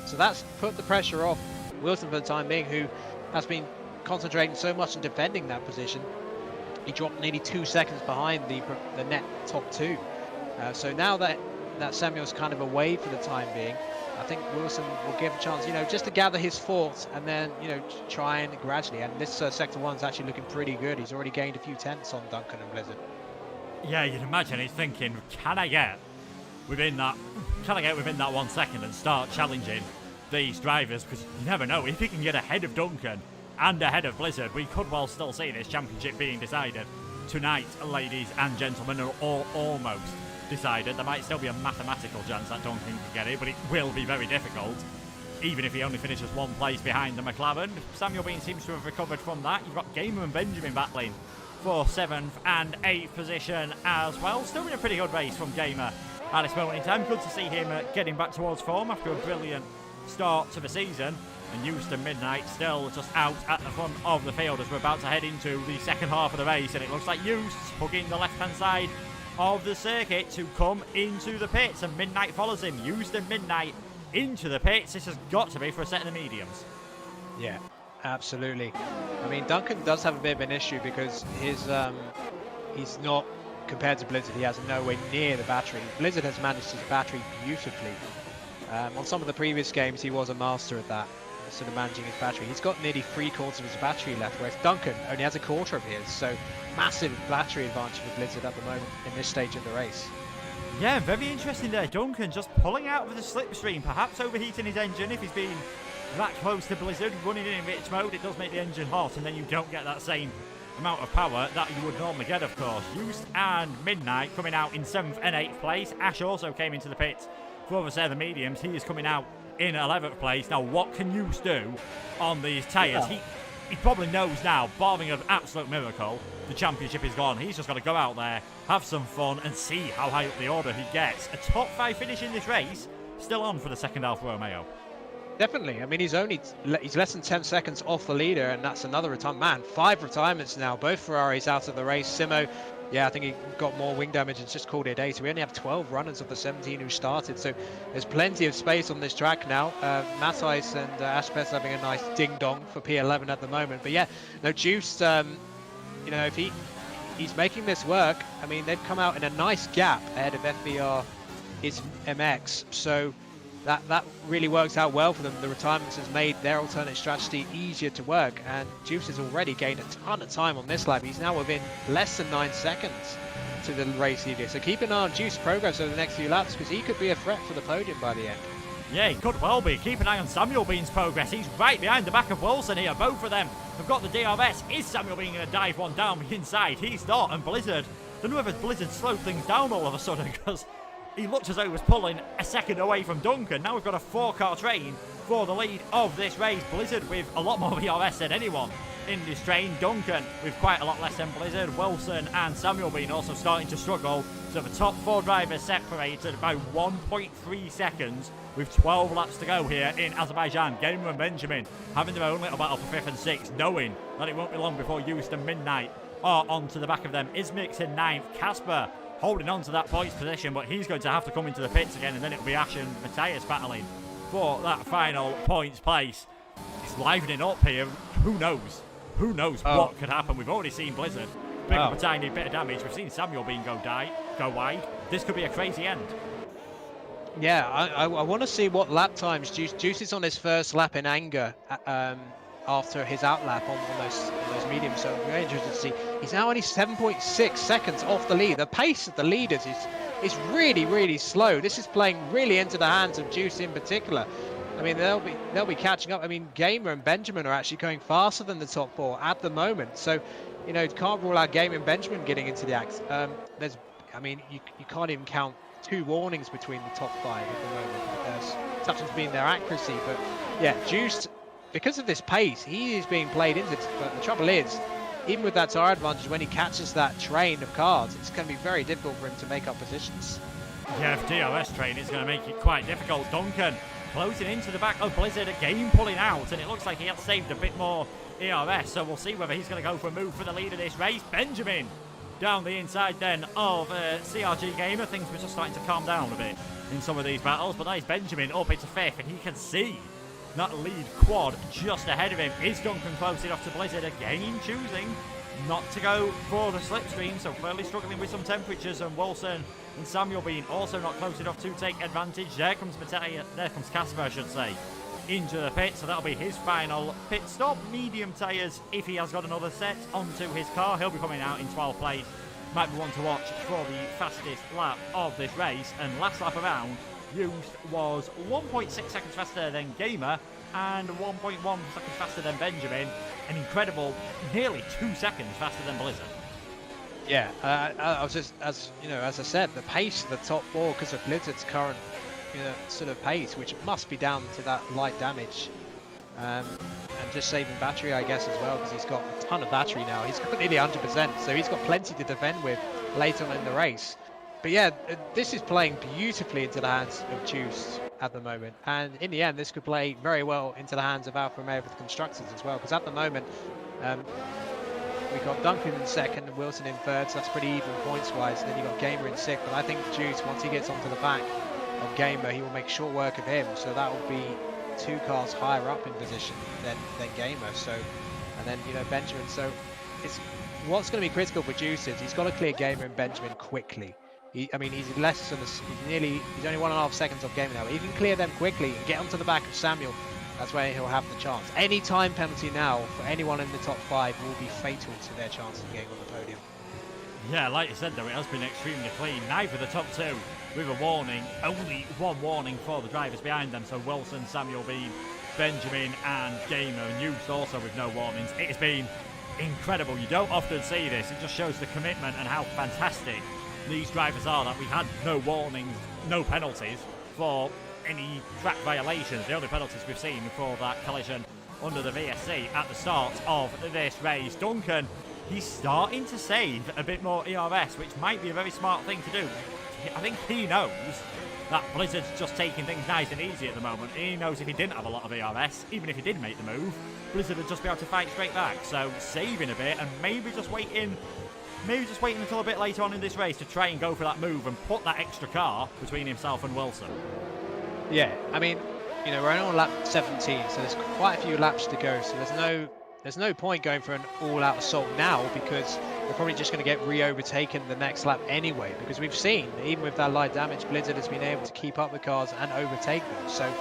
So that's put the pressure off Wilson for the time being, who has been concentrating so much on defending that position. He dropped nearly 2 seconds behind the net top 2. So now that Samuel's kind of away for the time being, I think Wilson will give a chance, just to gather his thoughts and then, try and gradually. And this sector 1's actually looking pretty good. He's already gained a few tenths on Duncan and Blizzard. Yeah, you'd imagine he's thinking, can I get within that 1 second and start challenging these drivers? Because you never know, if he can get ahead of Duncan and ahead of Blizzard, we could well still see this championship being decided tonight, ladies and gentlemen, or almost decided. There might still be a mathematical chance that Duncan can get it, but it will be very difficult, even if he only finishes 1 place behind the McLaren. Samuel Bean seems to have recovered from that. You've got Gamer and Benjamin battling for 7th and 8th position as well. Still in a pretty good race from Gamer at this moment in time. Good to see him getting back towards form after a brilliant start to the season. And Houston Midnight still just out at the front of the field as we're about to head into the second half of the race. And it looks like Houston hugging the left-hand side of the circuit to come into the pits. And Midnight follows him. Houston Midnight into the pits. This has got to be for a set of the mediums. Yeah, absolutely. I mean, Duncan does have a bit of an issue because he's not, compared to Blizzard, he has nowhere near the battery. Blizzard has managed his battery beautifully. On some of the previous games, he was a master at that, sort of managing his battery. He's got nearly 3/4 of his battery left, whereas Duncan only has 1/4 of his. So massive battery advantage for Blizzard at the moment in this stage of the race. Yeah, very interesting there. Duncan just pulling out of the slipstream, perhaps overheating his engine if he's been that close to Blizzard. Running in enriched mode, it does make the engine hot, and then you don't get that same amount of power that you would normally get, of course. Used and Midnight coming out in 7th and 8th place. Ash also came into the pits for the set of the mediums. He is coming out in 11th place. Now, what can Hughes do on these tyres? He probably knows now, barring an absolute miracle, the championship is gone. He's just got to go out there, have some fun, and see how high up the order he gets. A top 5 finish in this race, still on for the second half Romeo. Definitely. I mean, he's less than 10 seconds off the leader, and that's another retirement. Man, 5 retirements now. Both Ferraris out of the race. Simo, yeah, I think he got more wing damage and just called it a day. So we only have 12 runners of the 17 who started. So there's plenty of space on this track now. Matthijs and Ash Pest having a nice ding-dong for P11 at the moment. But yeah, no, Juice, if he's making this work. I mean, they've come out in a nice gap ahead of FBR, his MX. So that really works out well for them. The retirements has made their alternate strategy easier to work, and Juice has already gained a ton of time on this lap. He's now within less than 9 seconds to the race leader. So keep an eye on Juice's progress over the next few laps, because he could be a threat for the podium by the end. Yeah, he could well be. Keep an eye on Samuel Bean's progress. He's right behind the back of Wilson here. Both of them have got the DRS. Is Samuel Bean going to dive one down the inside? He's not. And Blizzard, I don't know if Blizzard slowed things down all of a sudden, because he looked as though he was pulling a second away from Duncan. Now we've got a 4-car train for the lead of this race. Blizzard with a lot more VRS than anyone in this train. Duncan with quite a lot less than Blizzard. Wilson and Samuel Bean also starting to struggle. So the top 4 drivers separated by 1.3 seconds with 12 laps to go here in Azerbaijan. Gamer and Benjamin having their own little battle for 5th and 6th, knowing that it won't be long before Houston Midnight are onto the back of them. Ismix in 9th. Casper holding on to that points position, but he's going to have to come into the pits again, and then it'll be Ash and Matthijs battling for that final points place. It's livening up here. Who knows? Who knows what could happen? We've already seen Blizzard pick up a tiny bit of damage. We've seen Samuel Bean go wide. This could be a crazy end. Yeah, I want to see what lap times Juice is on his first lap in anger after his outlap on those mediums. So I'm very interested to see. He's now only 7.6 seconds off the lead. The pace of the leaders is really, really slow. This is playing really into the hands of Juice in particular. I mean, they'll be catching up. I mean, Gamer and Benjamin are actually going faster than the top 4 at the moment. So, you know, can't rule out Gamer and Benjamin getting into the axe. I mean, you can't even count 2 warnings between the top 5 at the moment, such as being their accuracy. But yeah, Juice, because of this pace, he is being played into it. But the trouble is, even with that tire advantage, when he catches that train of cars, it's going to be very difficult for him to make up positions. Yeah, if DRS train is going to make it quite difficult. Duncan closing into the back of Blizzard, again pulling out, and it looks like he has saved a bit more ERS, so we'll see whether he's going to go for a move for the lead of this race. Benjamin down the inside then of CRG Gamer. Things were just starting to calm down a bit in some of these battles, but that is Benjamin up into 5th, and he can see that lead quad just ahead of him. Is Duncan close enough to Blizzard? Again choosing not to go for the slipstream, so clearly struggling with some temperatures, and Wilson and Samuel Bean also not close enough to take advantage. There comes Casper, I should say, into the pit, so that'll be his final pit stop. Medium tyres, if he has got another set onto his car. He'll be coming out in 12th place. Might be one to watch for the fastest lap of this race, and last lap around used was 1.6 seconds faster than Gamer and 1.1 seconds faster than Benjamin. An incredible nearly 2 seconds faster than Blizzard. Yeah, I was just, as I said, the pace of the top 4 because of Blizzard's current sort of pace, which must be down to that light damage, and just saving battery, I guess, as well, because he's got a ton of battery now. He's got nearly 100%, so he's got plenty to defend with later on in the race. But yeah, this is playing beautifully into the hands of Juice at the moment, and in the end, this could play very well into the hands of Alfa Romeo for the constructors as well, because at the moment, we've got Duncan in 2nd and Wilson in 3rd, so that's pretty even points-wise. Then you've got Gamer in 6th, but I think Juice, once he gets onto the back of Gamer, he will make short work of him, so that will be 2 cars higher up in position than Gamer. So, and then Benjamin. So, it's what's going to be critical for Juice is he's got to clear Gamer and Benjamin quickly. I mean, he's less than he's only 1.5 seconds off Gamer now. But he can clear them quickly and get onto the back of Samuel. That's where he'll have the chance. Any time penalty now for anyone in the top 5 will be fatal to their chance of getting on the podium. Yeah, like you said though, it has been extremely clean. Neither of the top 2 with a warning. Only 1 warning for the drivers behind them. So Wilson, Samuel Bean, Benjamin and Gamer, and Hughes also with no warnings. It has been incredible. You don't often see this. It just shows the commitment and how fantastic these drivers are, that we had no warnings, no penalties for any track violations. The only penalties we've seen for that collision under the VSC at the start of this race. Duncan, he's starting to save a bit more ERS, which might be a very smart thing to do. I think he knows that Blizzard's just taking things nice and easy at the moment. He knows if he didn't have a lot of ERS, even if he did make the move, Blizzard would just be able to fight straight back. So saving a bit and maybe just waiting until a bit later on in this race to try and go for that move and put that extra car between himself and Wilson. Yeah, I mean, we're only on lap 17, so there's quite a few laps to go. So there's no point going for an all-out assault now, because we're probably just going to get re-overtaken the next lap anyway. Because we've seen, even with that light damage, Blizzard has been able to keep up with cars and overtake them. So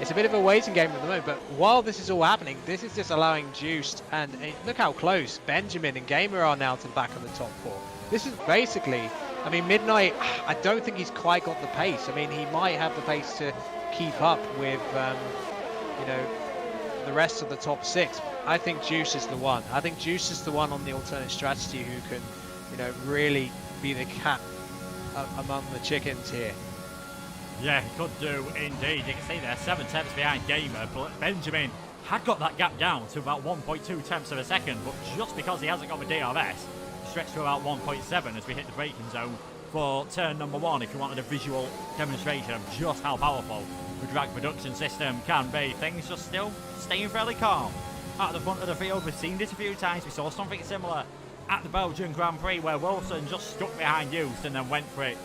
it's a bit of a waiting game at the moment. But while this is all happening, this is just allowing Juiced, and look how close Benjamin and Gamer are now to the back of the top 4. This is basically, I mean, Midnight, I don't think he's quite got the pace. I mean, he might have the pace to keep up with, the rest of the top 6. I think Juice is the one. I think Juice is the one on the alternate strategy who can, really be the cat among the chickens here. Yeah, he could do indeed. You can see there, 7 tenths behind Gamer, but Benjamin had got that gap down to about 1.2 tenths of a second, but just because he hasn't got the DRS, stretched to about 1.7 as we hit the braking zone for turn number 1, if you wanted a visual demonstration of just how powerful the drag production system can be. Things just still staying fairly calm at the front of the field. We've seen this a few times. We saw something similar at the Belgian Grand Prix where Wilson just stuck behind Hughes and then went for it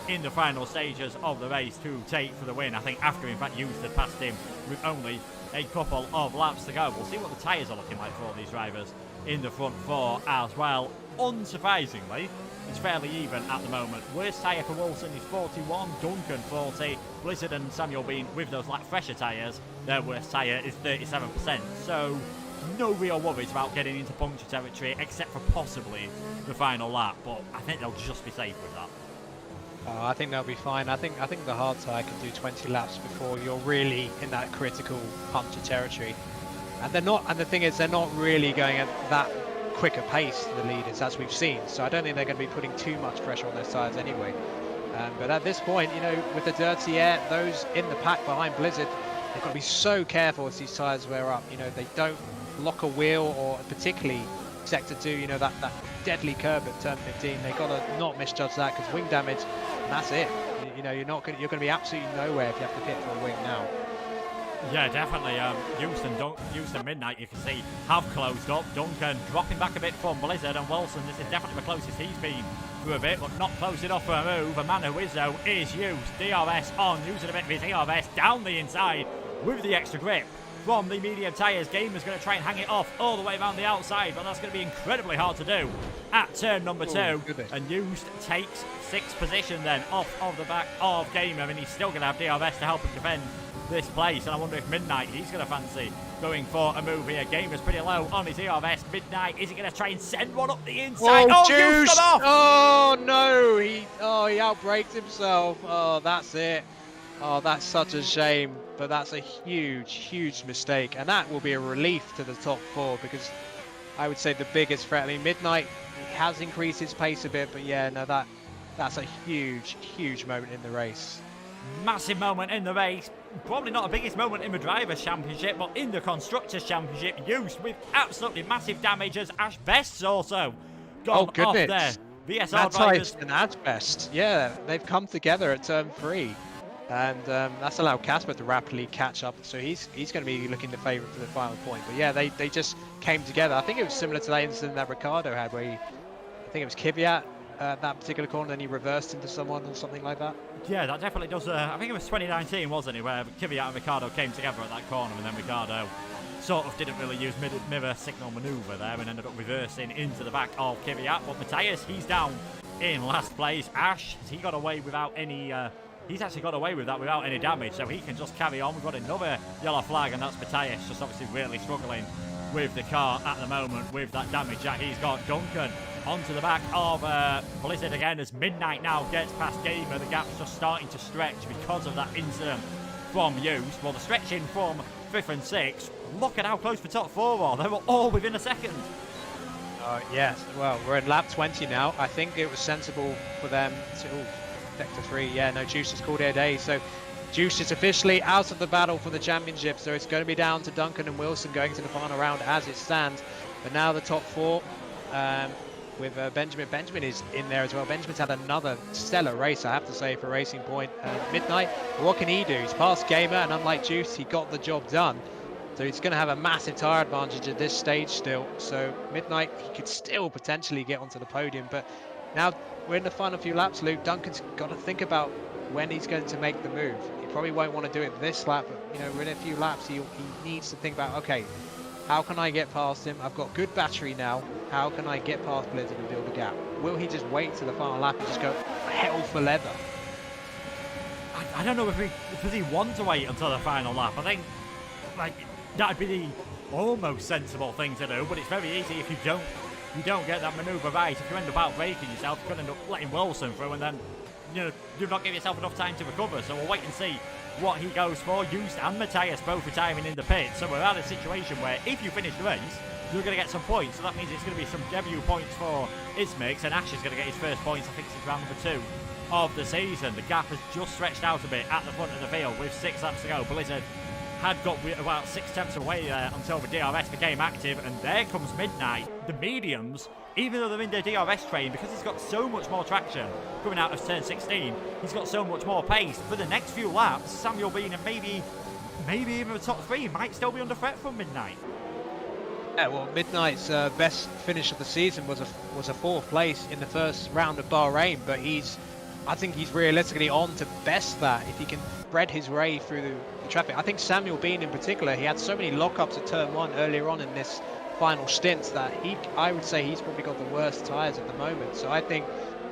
in the final stages of the race to take for the win. I think after, in fact, Hughes had passed him with only a couple of laps to go. We'll see what the tyres are looking like for these drivers in the front four as well. Unsurprisingly, it's fairly even at the moment. Worst tyre for Wilson is 41, Duncan 40, Blizzard and Samuel Bean with those fresher tyres, their worst tyre is 37%. So no real worries about getting into puncture territory except for possibly the final lap, but I think they'll just be safe with that. I think they'll be fine. I think the hard tyre can do 20 laps before you're really in that critical puncture territory. And they're not. And the thing is, they're not really going at that quicker pace to the leaders as we've seen. So I don't think they're going to be putting too much pressure on their tyres anyway. But at this point, with the dirty air, those in the pack behind Blizzard, they've got to be so careful as these tyres wear up. They don't lock a wheel, or particularly sector 2, that deadly curb at turn 15. They've got to not misjudge that, because wing damage, and that's it. You're going to be absolutely nowhere if you have to pit for a wing now. Yeah, definitely. Houston Midnight, you can see, have closed up. Duncan dropping back a bit from Blizzard, and Wilson, this is definitely the closest he's been for a bit, but not close enough for a move. A man who is, though, is used. DRS on, using a bit of his DRS down the inside with the extra grip from the medium tyres. Gamer's going to try and hang it off all the way around the outside, but that's going to be incredibly hard to do at turn number 2. And Used takes 6th position then off of the back of Gamer, and he's still going to have DRS to help him defend this place. And I wonder if Midnight, he's going to fancy going for a move here. Gamer's pretty low on his DRS. Midnight, is he going to try and send one up the inside? Oh, Used got off! Oh no, he outbraked himself. Oh, that's it. Oh, that's such a shame, but that's a huge mistake, and that will be a relief to the top 4, because I would say the biggest threat. I mean, Midnight, he has increased his pace a bit, but yeah, no, that's a huge moment in the race. Massive moment in the race. Probably not the biggest moment in the Drivers' Championship, but in the Constructors' Championship, Used with absolutely massive damage, as Ash Best's also gone off there. VSR drivers and Ash Best, yeah, they've come together at turn 3. And that's allowed Casper to rapidly catch up, so he's going to be looking the favourite for the final point. But yeah, they just came together. I think it was similar to that incident that Ricardo had, where I think it was Kvyat that particular corner, and he reversed into someone or something like that. Yeah, that definitely does. I think it was 2019, wasn't it, where Kvyat and Ricardo came together at that corner, and then Ricardo sort of didn't really use mirror signal manoeuvre there and ended up reversing into the back of Kvyat. But Matthias, he's down in last place. Ash, he got away without any... He's actually got away with that without any damage, so he can just carry on. We've got another yellow flag, and that's Matthias, just obviously really struggling with the car at the moment with that damage that he's got. Duncan onto the back of Blizzard again, as Midnight now gets past Gamer. The gap's just starting to stretch because of that incident from Used. Well, the stretching from 5th and 6th. Look at how close the top 4 are. They were all within a second. Yes, well, we're in lap 20 now. I think it was sensible for them to... Sector 3, yeah, no, Juice has called it a day, so Juice is officially out of the battle for the championship, so it's going to be down to Duncan and Wilson going to the final round as it stands. But now the top 4 with Benjamin. Benjamin is in there as well. Benjamin's had another stellar race, I have to say, for Racing Point. Midnight, what can he do? He's past Gamer, and unlike Juice, he got the job done. So he's going to have a massive tyre advantage at this stage still. So Midnight, he could still potentially get onto the podium, but now we're in the final few laps, Luke. Duncan's got to think about when he's going to make the move. He probably won't want to do it this lap, but we're in a few laps. He needs to think about, okay, how can I get past him? I've got good battery now. How can I get past Blizzard and build a gap? Will he just wait to the final lap and just go hell for leather? I don't know does he want to wait until the final lap. I think that'd be the almost sensible thing to do, but it's very easy if you don't get that manoeuvre right. If you end up out-braking yourself, you could end up letting Wilson through, and then do not give yourself enough time to recover. So we'll wait and see what he goes for. Used and Matthias both retiring in the pit, so we're at a situation where if you finish the race, you're going to get some points. So that means it's going to be some debut points for Ismix, and Ash is going to get his first points. I think it's round number 2 of the season. The gap has just stretched out a bit at the front of the field with 6 laps to go. Blizzard had got about 6 tenths away there until the DRS became active, and there comes Midnight. The mediums, even though they're in their DRS train, because he's got so much more traction coming out of turn 16, he's got so much more pace. For the next few laps, Samuel Bean and maybe even the top 3 might still be under threat from Midnight. Yeah, well, Midnight's best finish of the season was a 4th place in the first round of Bahrain, but I think he's realistically on to best that if he can thread his way through the traffic. I think Samuel Bean in particular, he had so many lockups at turn 1 earlier on in this final stint that I would say he's probably got the worst tyres at the moment. So I think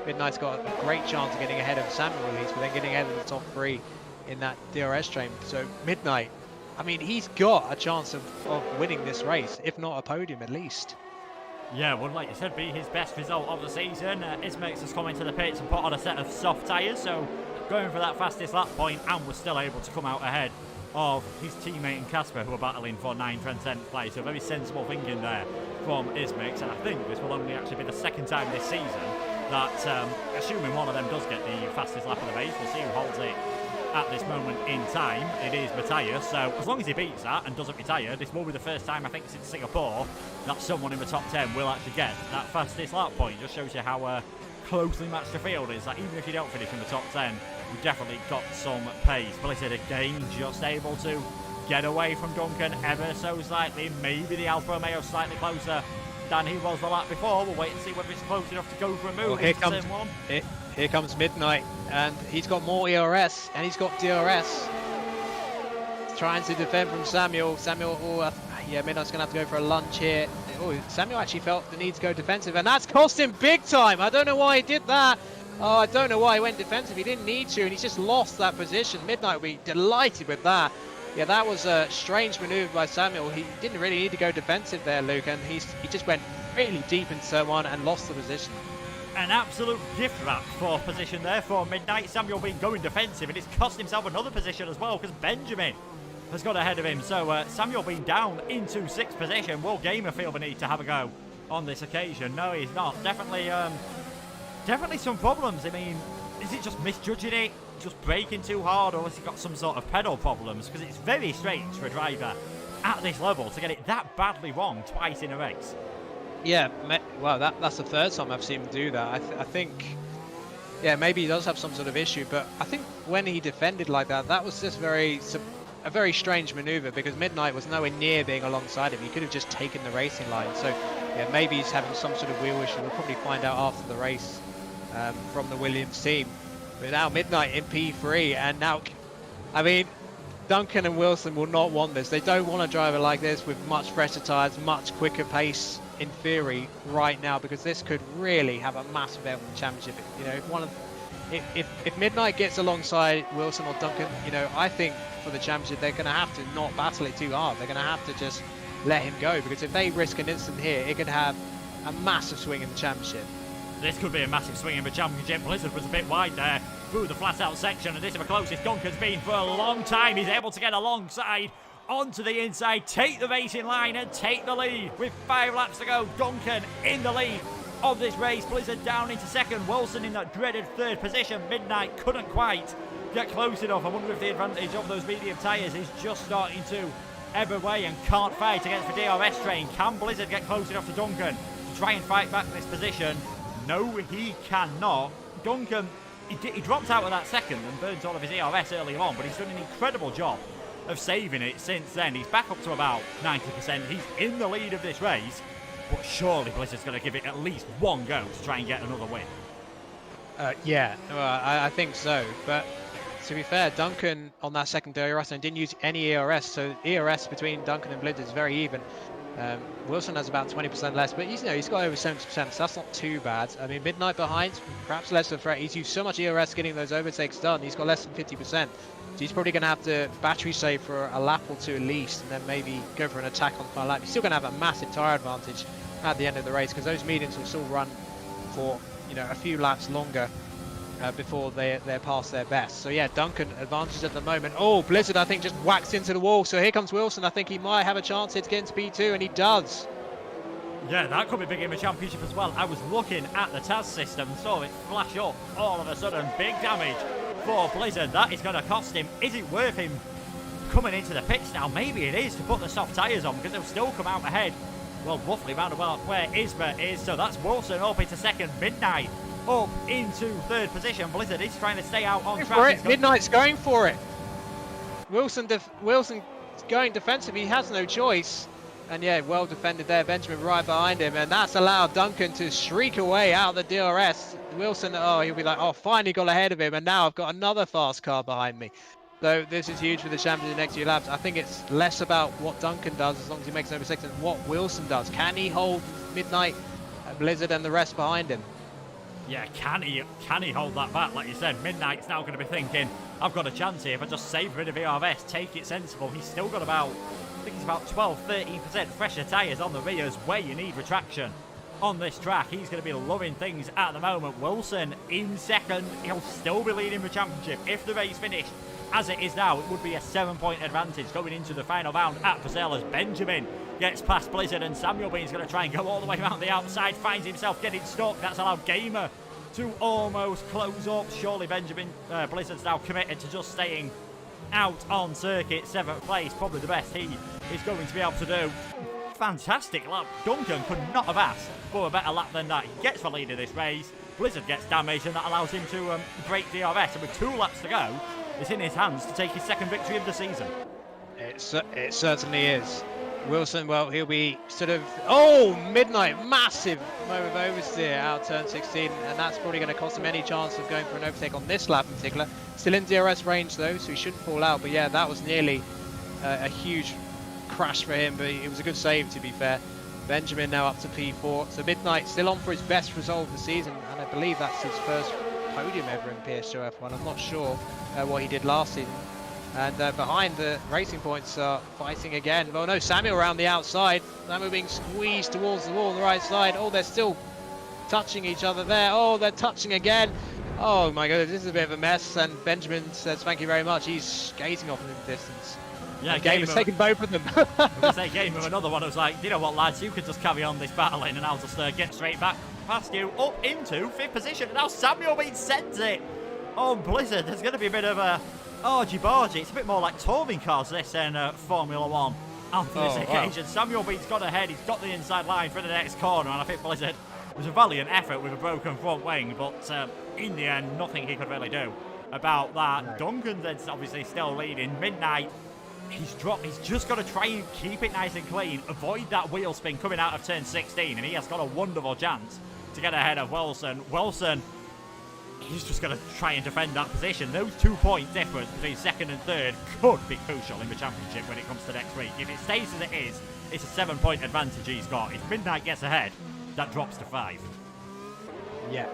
Midnight's got a great chance of getting ahead of Samuel at least, but then getting ahead of the top 3 in that DRS train. So Midnight, I mean, he's got a chance of winning this race, if not a podium at least. Yeah, would, like you said, be his best result of the season. Ismax has come into the pits and put on a set of soft tyres, so going for that fastest lap point, and was still able to come out ahead of his teammate and Casper, who are battling for 9th and 10th place. So very sensible thinking there from Ismax, and I think this will only actually be the second time this season that, assuming one of them does get the fastest lap of the race, we'll see who holds it at this moment in time. It is Matthias, so as long as he beats that and doesn't retire, this will be the first time, I think, since Singapore that someone in the top 10 will actually get that fastest lap point. Just shows you how closely matched the field is, that even if you don't finish in the top 10, you've definitely got some pace. Blizzard again just able to get away from Duncan ever so slightly. Maybe the Alfa Romeo slightly closer than he was the lap before. We'll wait and see whether it's close enough to go for a move. Well, here comes Midnight, and he's got more ERS, and he's got DRS. Trying to defend from Samuel. Yeah, Midnight's going to have to go for a lunge here. Oh, Samuel actually felt the need to go defensive, and that's cost him big time. I don't know why he did that. Oh, I don't know why he went defensive. He didn't need to, and he's just lost that position. Midnight will be delighted with that. Yeah, that was a strange maneuver by Samuel. He didn't really need to go defensive there, Luke, and he just went really deep into turn 1 and lost the position. An absolute gift wrap for position there for Midnight. Samuel Bean going defensive, and it's cost himself another position as well, because Benjamin has got ahead of him. So Samuel Bean down into 6th position. Will Gamer feel the need to have a go on this occasion? No, he's not. Definitely some problems. I mean, is it just misjudging it, just braking too hard, or has he got some sort of pedal problems? Because it's very strange for a driver at this level to get it that badly wrong twice in a race. Yeah, well, that's the third time I've seen him do that. I think, yeah, maybe he does have some sort of issue, but I think when he defended like that, that was just a very strange maneuver, because Midnight was nowhere near being alongside him. He could have just taken the racing line. So, yeah, maybe he's having some sort of wheel issue. We'll probably find out after the race from the Williams team. But now Midnight in P3, and now, I mean, Duncan and Wilson will not want this. They don't want a driver like this with much fresher tyres, much quicker pace in theory right now, because this could really have a massive effect on the championship. You know, if Midnight gets alongside Wilson or Duncan, you know, I think for the championship they're going to have to not battle it too hard. They're going to have to just let him go, because if they risk an instant here, it could have a massive swing in the championship. This could be a massive swing in the championship. Blizzard was a bit wide there through the flat out section, and this is the closest Duncan's been for a long time. He's able to get alongside onto the inside, take the racing line and take the lead. With 5 laps to go, Duncan in the lead of this race. Blizzard down into 2nd, Wilson in that dreaded 3rd position. Midnight couldn't quite get close enough. I wonder if the advantage of those medium tyres is just starting to ebb away and can't fight against the DRS train. Can Blizzard get close enough to Duncan to try and fight back this position? No, he cannot. Duncan, he dropped out of that 2nd and burnt all of his ERS earlier on, but he's done an incredible job of saving it since then. He's back up to about 90%. He's in the lead of this race, but surely Blizzard's going to give it at least one go to try and get another win. Yeah, well, I think so. But to be fair, Duncan on that 2nd DRS and didn't use any ERS, so ERS between Duncan and Blizzard is very even. Wilson has about 20% less, but he's got over 70%, so that's not too bad. I mean, Midnight behind, perhaps less of a threat. He's used so much ERS getting those overtakes done, he's got less than 50%. So he's probably going to have to battery save for a lap or 2 at least, and then maybe go for an attack on the final lap. He's still going to have a massive tyre advantage at the end of the race, because those mediums will still run for, you know, a few laps longer before they're past their best. So yeah, Duncan advantages at the moment. Oh, Blizzard I think just whacks into the wall. So here comes Wilson. I think he might have a chance here to get into P2, and he does. Yeah, that could be big in the championship as well. I was looking at the TAS system and saw it flash up all of a sudden. Big damage for Blizzard. That is going to cost him. Is it worth him coming into the pits now? Maybe it is, to put the soft tyres on, because they'll still come out ahead. Well, roughly round about where Isma is. So that's Wilson up into 2nd. Midnight up into 3rd position. Blizzard is trying to stay out on track. Midnight's going for it. Wilson's going defensive. He has no choice. And yeah, well defended there. Benjamin right behind him, and that's allowed Duncan to shriek away out the DRS. Wilson, oh, he'll be like, oh, finally got ahead of him, and now I've got another fast car behind me. though this is huge for the champions in the next few laps. I think it's less about what Duncan does, as long as he makes no mistakes, and what Wilson does. Can he hold Midnight, Blizzard, and the rest behind him? Yeah, can he hold that back? Like you said, Midnight's now going to be thinking, I've got a chance here if I just save a bit of ERS, take it sensible. He's still got about, I think it's about 12-13% fresher tyres on the rears where you need retraction on this track. He's going to be loving things at the moment. Wilson in second. He'll still be leading the championship. If the race finished as it is now, it would be a 7-point advantage going into the final round at Brazil as Benjamin gets past Blizzard, and Samuel Bean's going to try and go all the way around the outside, finds himself getting stuck. That's allowed Gamer to almost close up. Surely Benjamin, Blizzard's now committed to just staying out on circuit. 7th place, probably the best he is going to be able to do. Fantastic lap. Duncan could not have asked for a better lap than that. He gets the lead of this race. Blizzard gets damaged, and that allows him to break DRS. And with 2 laps to go, it's in his hands to take his 2nd victory of the season. It certainly is. Wilson, well, he'll be sort of... Oh, Midnight, massive moment of oversteer out turn 16, and that's probably going to cost him any chance of going for an overtake on this lap in particular. Still in DRS range, though, so he shouldn't fall out. But yeah, that was nearly a huge crash for him, but it was a good save, to be fair. Benjamin now up to P4. So Midnight still on for his best result of the season, and I believe that's his first podium ever in PSGL F1. I'm not sure what he did last season. And behind the Racing Points are fighting again. Well, no, Samuel around the outside. Samuel being squeezed towards the wall on the right side. Oh, they're still touching each other there. Oh, they're touching again. Oh my God, this is a bit of a mess. And Benjamin says thank you very much. He's skating off in the distance. Yeah, Gamer's taking both of them. I was going to say, Gamer, another one. I was like, you know what, lads, you could just carry on this battle in and I'll just get straight back past you up into 5th position. And now Samuel Bean sends it on Blizzard. There's going to be a bit of a argy-bargy. It's a bit more like touring cars, this, than Formula 1 on this occasion. Wow. Samuel Bean's got ahead. He's got the inside line for the next corner, and I think Blizzard, it was a valiant effort with a broken front wing, but in the end, nothing he could really do about that. No. Duncan's then obviously still leading. Midnight, he's just got to try and keep it nice and clean, avoid that wheel spin coming out of turn 16, and he has got a wonderful chance to get ahead of Wilson. Wilson, he's just going to try and defend that position. Those 2-point difference between 2nd and 3rd could be crucial in the championship when it comes to next week. If it stays as it is, it's a 7-point advantage he's got. If Midnight gets ahead, that drops to 5. Yeah,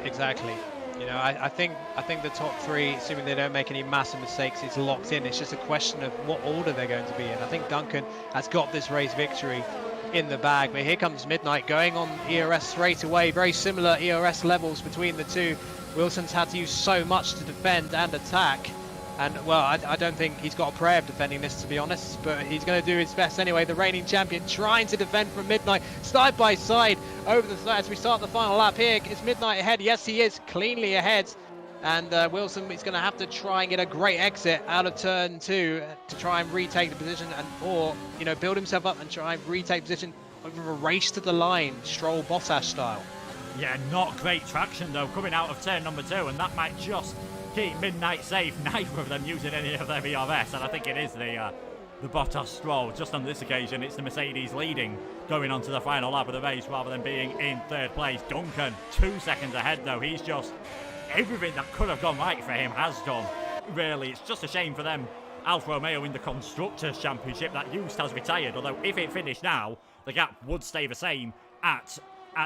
exactly. You know, I think the top 3, assuming they don't make any massive mistakes, is locked in. It's just a question of what order they're going to be in. I think Duncan has got this race victory in the bag, but here comes Midnight going on ERS straight away. Very similar ERS levels between the two. Wilson's had to use so much to defend and attack, and well, I don't think he's got a prayer of defending this, to be honest, but he's going to do his best anyway. The reigning champion trying to defend from Midnight side by side over the side as we start the final lap. Here is Midnight ahead. Yes, he is cleanly ahead, and Wilson is going to have to try and get a great exit out of turn 2 to try and retake the position, and or build himself up and try and retake position over a race to the line, Stroll Bottas style. Yeah, not great traction though coming out of turn number 2, and that might just keep Midnight safe. Neither of them using any of their ERS, and I think it is the Bottas Stroll. Just on this occasion, it's the Mercedes leading going on to the final lap of the race rather than being in 3rd place. Duncan 2 seconds ahead though. He's just, everything that could have gone right for him has done. Really, it's just a shame for them. Alfa Romeo in the Constructors' Championship, that Just has retired, although if it finished now, the gap would stay the same at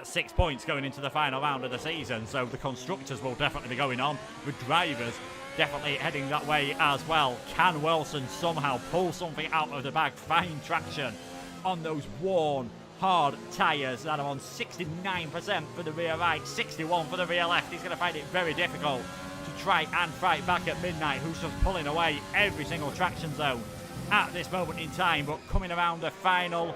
6 points going into the final round of the season. So the Constructors will definitely be going on. The drivers definitely heading that way as well. Can Wilson somehow pull something out of the bag, find traction on those worn, hard tyres that are on 69% for the rear right, 61 for the rear left? He's going to find it very difficult to try and fight back at Midnight, who's just pulling away every single traction zone at this moment in time. But coming around the final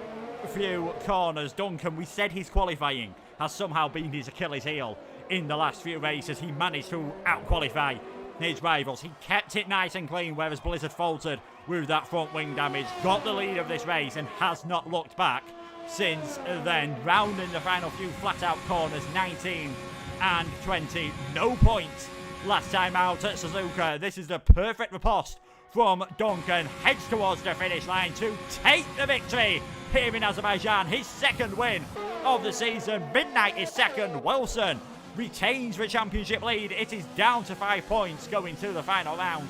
few corners, Duncan, we said his qualifying has somehow been his Achilles heel in the last few races. He managed to out-qualify his rivals. He kept it nice and clean, whereas Blizzard faltered with that front wing damage. Got the lead of this race and has not looked back since then. Rounding the final few flat-out corners, 19 and 20. No points last time out at Suzuka. This is the perfect riposte from Duncan. Heads towards the finish line to take the victory here in Azerbaijan. His 2nd win of the season. Midnight is 2nd. Wilson retains the championship lead. It is down to 5 points going to the final round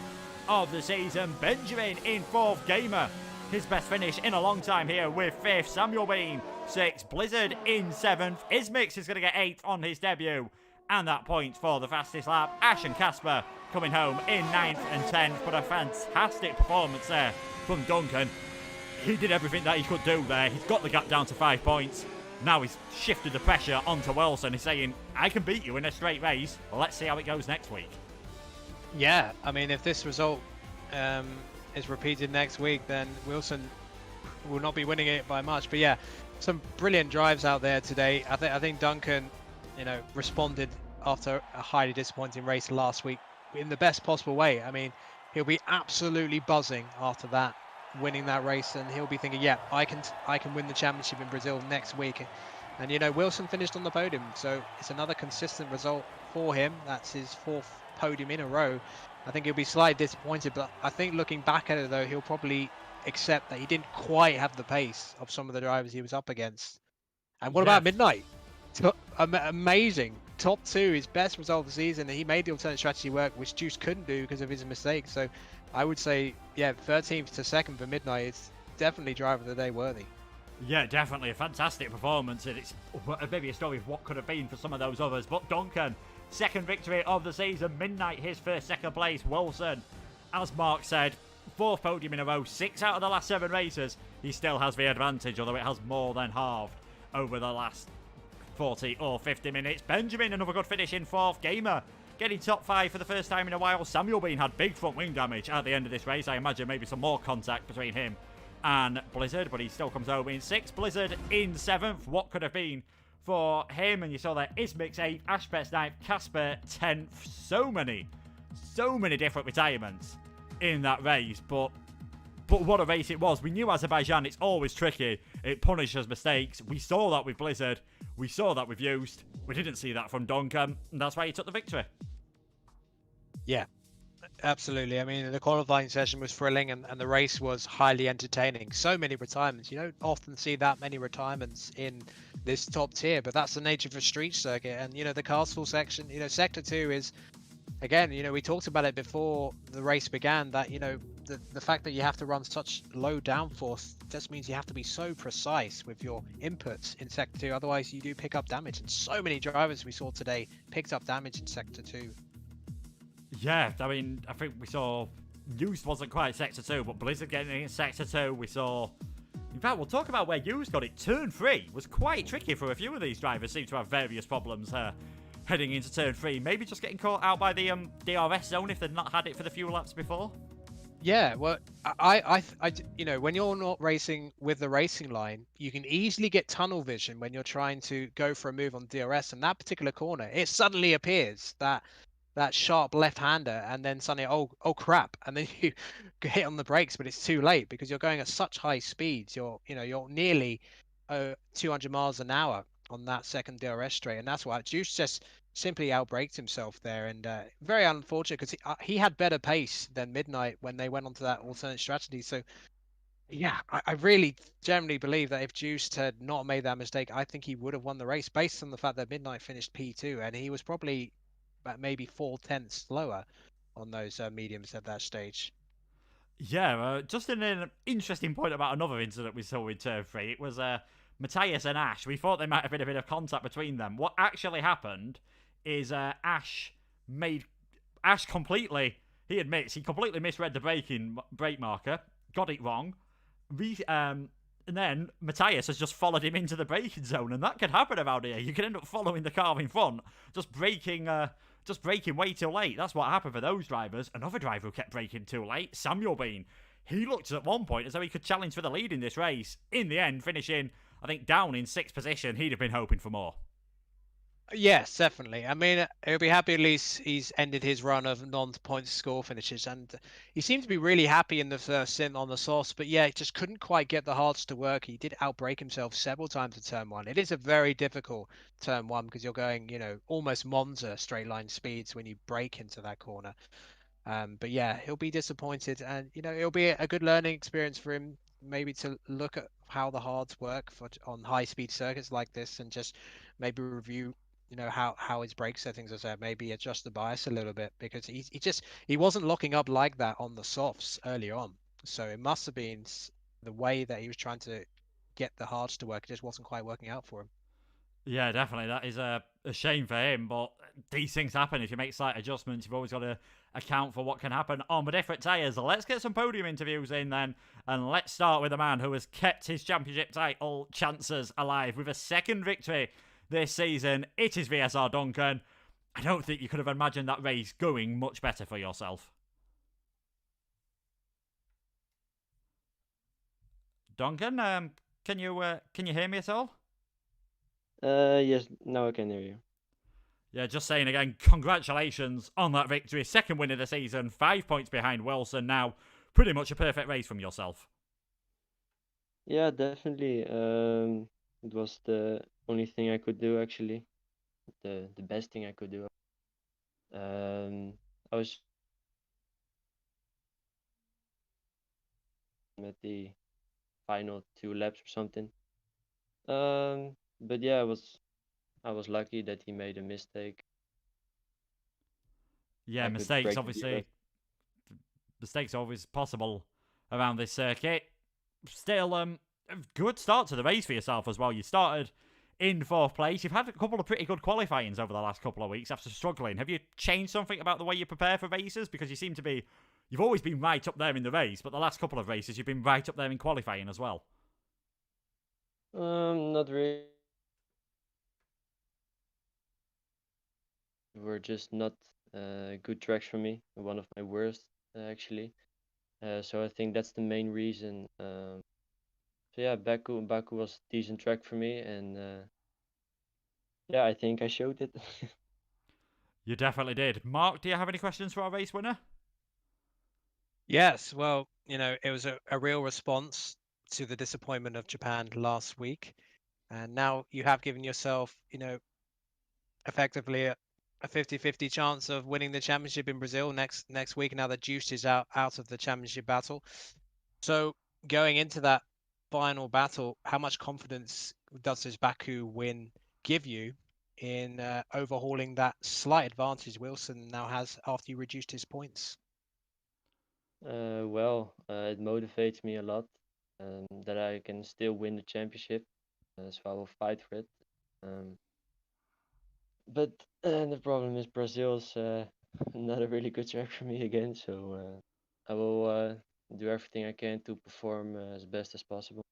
of the season. Benjamin in 4th gamer. His best finish in a long time here with 5th. Samuel Bean 6th. Blizzard in 7th. Ismix is going to get 8th on his debut. And that point for the fastest lap. Ash and Casper coming home in 9th and 10th. But a fantastic performance there from Duncan. He did everything that he could do there. He's got the gap down to 5 points. Now he's shifted the pressure onto Wilson. He's saying, I can beat you in a straight race. Well, let's see how it goes next week. Yeah, I mean, if this result is repeated next week, then Wilson will not be winning it by much. But yeah, some brilliant drives out there today. I think Duncan, responded after a highly disappointing race last week in the best possible way. I mean, he'll be absolutely buzzing after that, winning that race, and he'll be thinking, yeah, I can win the championship in Brazil next week. And Wilson finished on the podium, so it's another consistent result for him. That's his 4th podium in a row. I think he'll be slightly disappointed, but I think looking back at it though, he'll probably accept that he didn't quite have the pace of some of the drivers he was up against. And what about Midnight? Amazing. Top 2, his best result of the season. He made the alternate strategy work, which Juice couldn't do because of his mistakes. So I would say, yeah, 13th to 2nd for Midnight. It's definitely driver of the day worthy. Yeah, definitely a fantastic performance, and it's maybe a story of what could have been for some of those others. But Duncan, 2nd victory of the season. Midnight, his first 2nd place. Wilson, as Mark said, 4th podium in a row. 6 out of the last 7 races. He still has the advantage, although it has more than halved over the last 40 or 50 minutes. Benjamin, another good finish in 4th gamer, getting top 5 for the first time in a while. Samuel Bean had big front wing damage at the end of this race. I imagine maybe some more contact between him and Blizzard, but he still comes home in 6th. Blizzard in 7th. What could have been for him? And you saw there Ismix 8th, Ashpets 9th, Casper 10th. So many different retirements in that race, but what a race it was. We knew Azerbaijan, it's always tricky. It punishes mistakes. We saw that with Blizzard. We saw that with Used. We didn't see that from Duncan, and that's why he took the victory. Yeah, absolutely. I mean, the qualifying session was thrilling, and the race was highly entertaining. So many retirements. You don't often see that many retirements in this top tier, but that's the nature of a street circuit. And, the castle section, Sector 2 is, again, we talked about it before the race began, that, the fact that you have to run such low downforce just means you have to be so precise with your inputs in Sector 2. Otherwise, you do pick up damage. And so many drivers we saw today picked up damage in Sector 2. Yeah, I mean, I think we saw Used wasn't quite Sector 2, but Blizzard getting in Sector 2. We saw... In fact, we'll talk about where Used got it. Turn 3 was quite tricky for a few of these drivers. Seem to have various problems heading into Turn 3. Maybe just getting caught out by the DRS zone if they'd not had it for the few laps before. Yeah, well, I when you're not racing with the racing line, you can easily get tunnel vision when you're trying to go for a move on DRS. And that particular corner, it suddenly appears that sharp left-hander, and then suddenly, oh crap, and then you hit on the brakes, but it's too late because you're going at such high speeds. You're nearly 200 miles an hour on that second DRS straight, and that's why Juice just simply outbraked himself there, and very unfortunate because he had better pace than Midnight when they went onto that alternate strategy. So yeah, I really generally believe that if Juice had not made that mistake, I think he would have won the race based on the fact that Midnight finished P2, and he was probably maybe 4/10 slower on those mediums at that stage. Yeah, just an interesting point about another incident we saw in Turn 3. It was Matthias and Ash. We thought there might have been a bit of contact between them. What actually happened is Ash completely, he admits, he completely misread the brake marker, got it wrong, and then Matthias has just followed him into the braking zone, and that can happen around here. You can end up following the car in front, just braking way too late. That's what happened for those drivers. Another driver who kept braking too late, Samuel Bean. He looked at one point as though he could challenge for the lead in this race. In the end, finishing, I think, down in 6th position. He'd have been hoping for more. Yes, definitely. I mean, he'll be happy at least he's ended his run of non-point score finishes, and he seemed to be really happy in the first stint on the sauce, but yeah, he just couldn't quite get the hards to work. He did outbrake himself several times in turn 1. It is a very difficult turn 1 because you're going, almost Monza straight line speeds when you brake into that corner. But yeah, he'll be disappointed, and it'll be a good learning experience for him, maybe to look at how the hards work on high speed circuits like this, and just maybe review how his brake settings are set, maybe adjust the bias a little bit because he wasn't locking up like that on the softs early on. So it must have been the way that he was trying to get the hards to work. It just wasn't quite working out for him. Yeah, definitely. That is a shame for him, but these things happen. If you make slight adjustments, you've always got to account for what can happen on the different tyres. Let's get some podium interviews in then, and let's start with a man who has kept his championship title chances alive with a second victory this season. It is VSR Duncan. I don't think you could have imagined that race going much better for yourself. Duncan, can you hear me at all? Yes, now I can hear you. Yeah, just saying again, congratulations on that victory. Second win of the season, 5 points behind Wilson now. Pretty much a perfect race from yourself. Yeah, definitely. It was the only thing I could do actually. The best thing I could do. I was at the final 2 laps or something. But yeah, I was lucky that he made a mistake. Yeah, I could mistakes break the defense. obviously. Mistakes are always possible around this circuit. Still, a good start to the race for yourself as well. You started in 4th place. You've had a couple of pretty good qualifyings over the last couple of weeks after struggling. Have you changed something about the way you prepare for races? Because you seem to be, you've always been right up there in the race, but the last couple of races you've been right up there in qualifying as well. Not really. Were just not good tracks for me. One of my worst actually. So I think that's the main reason. So yeah, Baku was a decent track for me, and yeah, I think I showed it. You definitely did. Mark, do you have any questions for our race winner? Yes, well, it was a real response to the disappointment of Japan last week. And now you have given yourself, effectively a 50-50 chance of winning the championship in Brazil next week. Now the juice is out of the championship battle. So going into that final battle, how much confidence does this Baku win give you in overhauling that slight advantage Wilson now has after you reduced his points? Well, it motivates me a lot that I can still win the championship, so I will fight for it. But the problem is Brazil's not a really good track for me again, so I will do everything I can to perform as best as possible.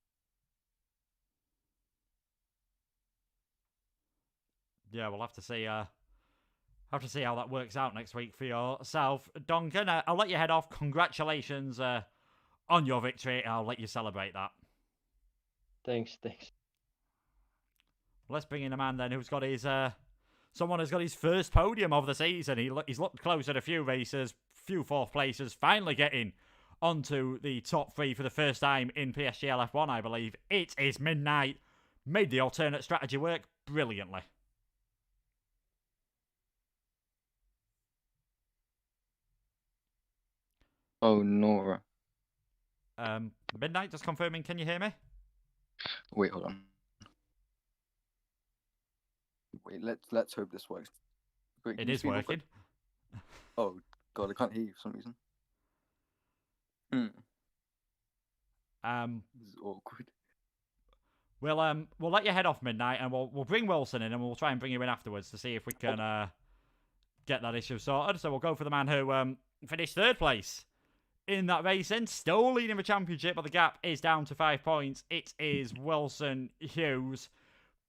Yeah, we'll have to see. Have to see how that works out next week for yourself, Duncan. I'll let you head off. Congratulations on your victory. I'll let you celebrate that. Thanks. Let's bring in a man then who's got his someone who's got his first podium of the season. He's looked close at a few races, few 4th places, finally getting onto the top 3 for the first time in PSGL F1, I believe. It is Midnight. Made the alternate strategy work brilliantly. Oh, Nora. Midnight, just confirming, can you hear me? Wait, hold on. Wait, let's hope this works. Wait, It is working. Oh god, I can't hear you for some reason. This is awkward. We'll let you head off, Midnight, and we'll bring Wilson in, and we'll try and bring you in afterwards to see if we can get that issue sorted. So we'll go for the man who finished 3rd place in that racing, still leading the championship, but the gap is down to 5 points. It is Wilson Hughes.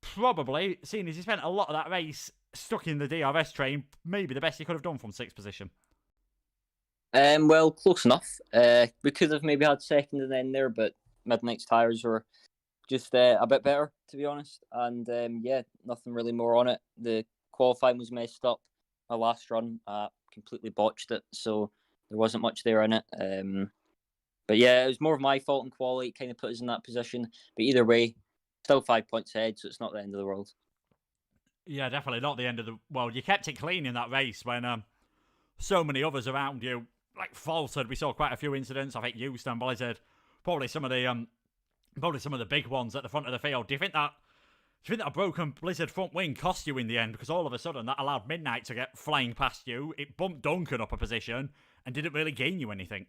Probably, seeing as he spent a lot of that race stuck in the DRS train, maybe the best he could have done from 6th position. Well, close enough. We could have maybe had second and then there, but Midnight's tyres were just a bit better, to be honest. And yeah, nothing really more on it. The qualifying was messed up. My last run, completely botched it, so there wasn't much there in it. But yeah, it was more of my fault in quality. It kind of put us in that position. But either way, still 5 points ahead, so it's not the end of the world. Yeah, definitely not the end of the world. You kept it clean in that race when so many others around you faltered. We saw quite a few incidents. I think Houston, Blizzard, probably some of the big ones at the front of the field. Do you think you think that a broken Blizzard front wing cost you in the end? Because all of a sudden that allowed Midnight to get flying past you. It bumped Duncan up a position and didn't really gain you anything.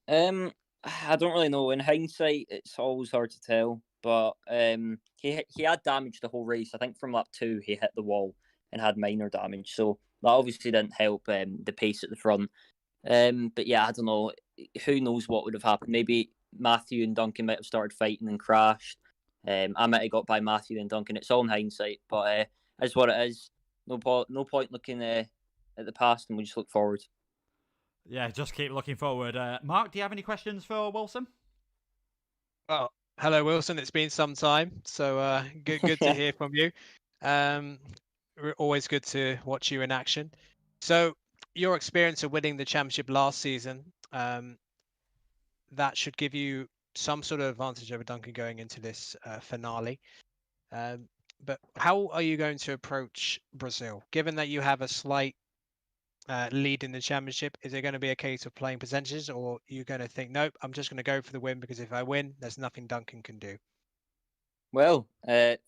I don't really know. In hindsight, it's always hard to tell. But he had damage the whole race. I think from lap 2 he hit the wall and had minor damage. So that obviously didn't help the pace at the front. But yeah, I don't know. Who knows what would have happened? Maybe Matthew and Duncan might have started fighting and crashed. I might have got by Matthew and Duncan. It's all in hindsight, but it's what it is. No point looking at the past, and we just look forward. Yeah, just keep looking forward. Mark, do you have any questions for Wilson? Well, hello, Wilson. It's been some time, so good to hear from you. Always good to watch you in action. So, your experience of winning the championship last season, that should give you some sort of advantage over Duncan going into this finale. But how are you going to approach Brazil, given that you have a slight lead in the championship? Is it going to be a case of playing percentages, or are you going to think, nope, I'm just going to go for the win, because if I win, there's nothing Duncan can do? Well,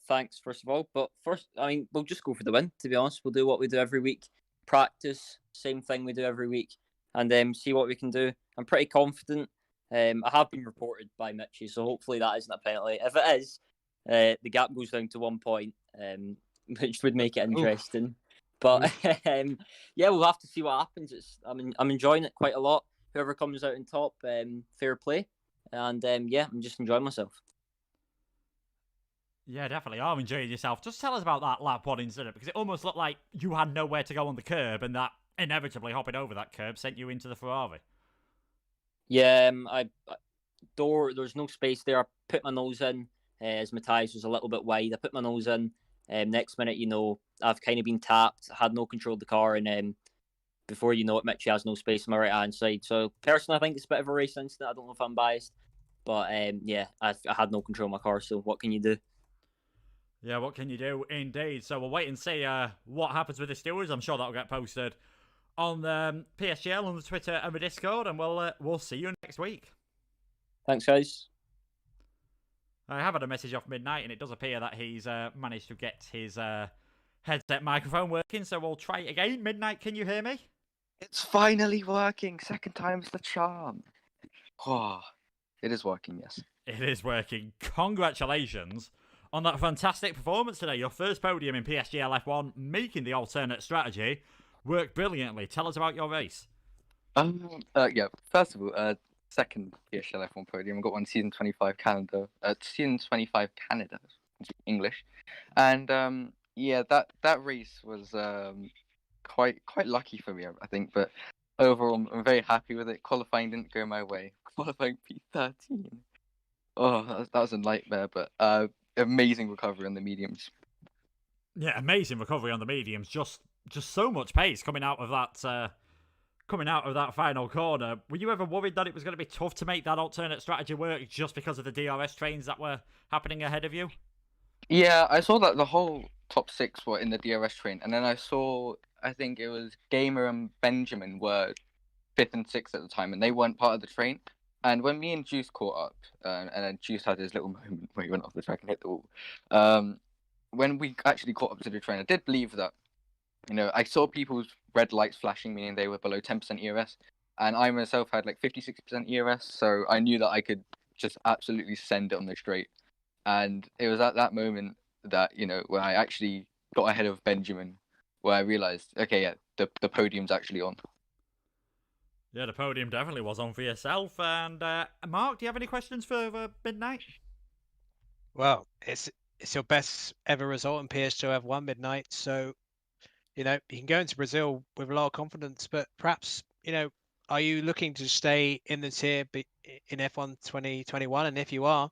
thanks first of all. But first, I mean, we'll just go for the win. To be honest, we'll do what we do every week. Practice, same thing we do every week, and see what we can do. I'm pretty confident. I have been reported by Mitchie, so hopefully that isn't a penalty. If it is, the gap goes down to 1 point, which would make it interesting. Oof. But yeah, we'll have to see what happens. I'm enjoying it quite a lot. Whoever comes out on top, fair play, and yeah, I'm just enjoying myself. Yeah, definitely. I'm enjoying yourself. Just tell us about that lap 1 incident, because it almost looked like you had nowhere to go on the curb, and that inevitably hopping over that curb sent you into the Ferrari. Yeah, there's no space there. I put my nose in as my tyres was a little bit wide. I put my nose in. Next minute, I've kind of been tapped. I had no control of the car, and before you know it, Mitchie has no space on my right hand side. So personally, I think it's a bit of a race incident. I don't know if I'm biased, but yeah, I had no control of my car. So what can you do? Yeah, what can you do? Indeed. So we'll wait and see what happens with the stewards. I'm sure that'll get posted on the PSGL, on the Twitter and the Discord, and we'll see you next week. Thanks, guys. I have had a message off Midnight, and it does appear that he's managed to get his headset microphone working, so we'll try it again. Midnight, can you hear me? It's finally working. Second time's the charm. Oh, it is working, yes. It is working. Congratulations on that fantastic performance today. Your first podium in PSGL F1, making the alternate strategy. Worked brilliantly. Tell us about your race. Yeah, first of all, second PSGL F1 podium. I got one season 25 Canada. Season 25 Canada, English. And yeah, that race was quite lucky for me, I think. But overall, I'm very happy with it. Qualifying didn't go my way. Qualifying P13. Oh, that was a nightmare. But amazing recovery on the mediums. Yeah, amazing recovery on the mediums. Just so much pace coming out of that final corner. Were you ever worried that it was going to be tough to make that alternate strategy work just because of the DRS trains that were happening ahead of you? Yeah, I saw that the whole top 6 were in the DRS train, and then I think it was Gamer and Benjamin were 5th and 6th at the time, and they weren't part of the train. And when me and Juice caught up, and then Juice had his little moment where he went off the track and hit the wall. When we actually caught up to the train, I did believe that, I saw people's red lights flashing, meaning they were below 10% ERS, and I myself had like 50-60% ERS, so I knew that I could just absolutely send it on the straight. And it was at that moment that, where I actually got ahead of Benjamin, where I realised, okay, yeah, the podium's actually on. Yeah, the podium definitely was on for yourself. And Mark, do you have any questions for Midnight? Well, it's your best ever result in PS2 F1 Midnight, so you can go into Brazil with a lot of confidence. But perhaps are you looking to stay in the tier in F1 2021? And if you are,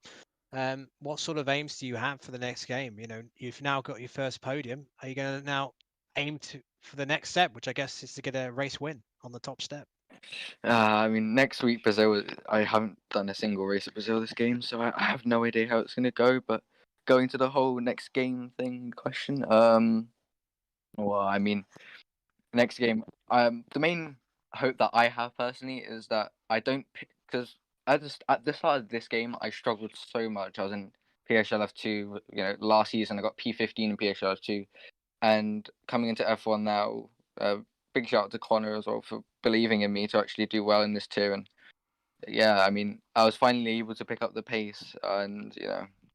what sort of aims do you have for the next game? You've now got your first podium. Are you going to now aim for the next step, which I guess is to get a race win on the top step? I mean, next week Brazil. I haven't done a single race at Brazil this game, so I have no idea how it's going to go. But going to the whole next game thing question, well, I mean, next game, the main hope that I have personally is that I don't pick, because at the start of this game I struggled so much. I was in PSGL F2. You know, last season I got P15 in PSGL F2, and coming into F1 now. Big shout out to Connor as well for believing in me to actually do well in this tier. And yeah, I mean, I was finally able to pick up the pace and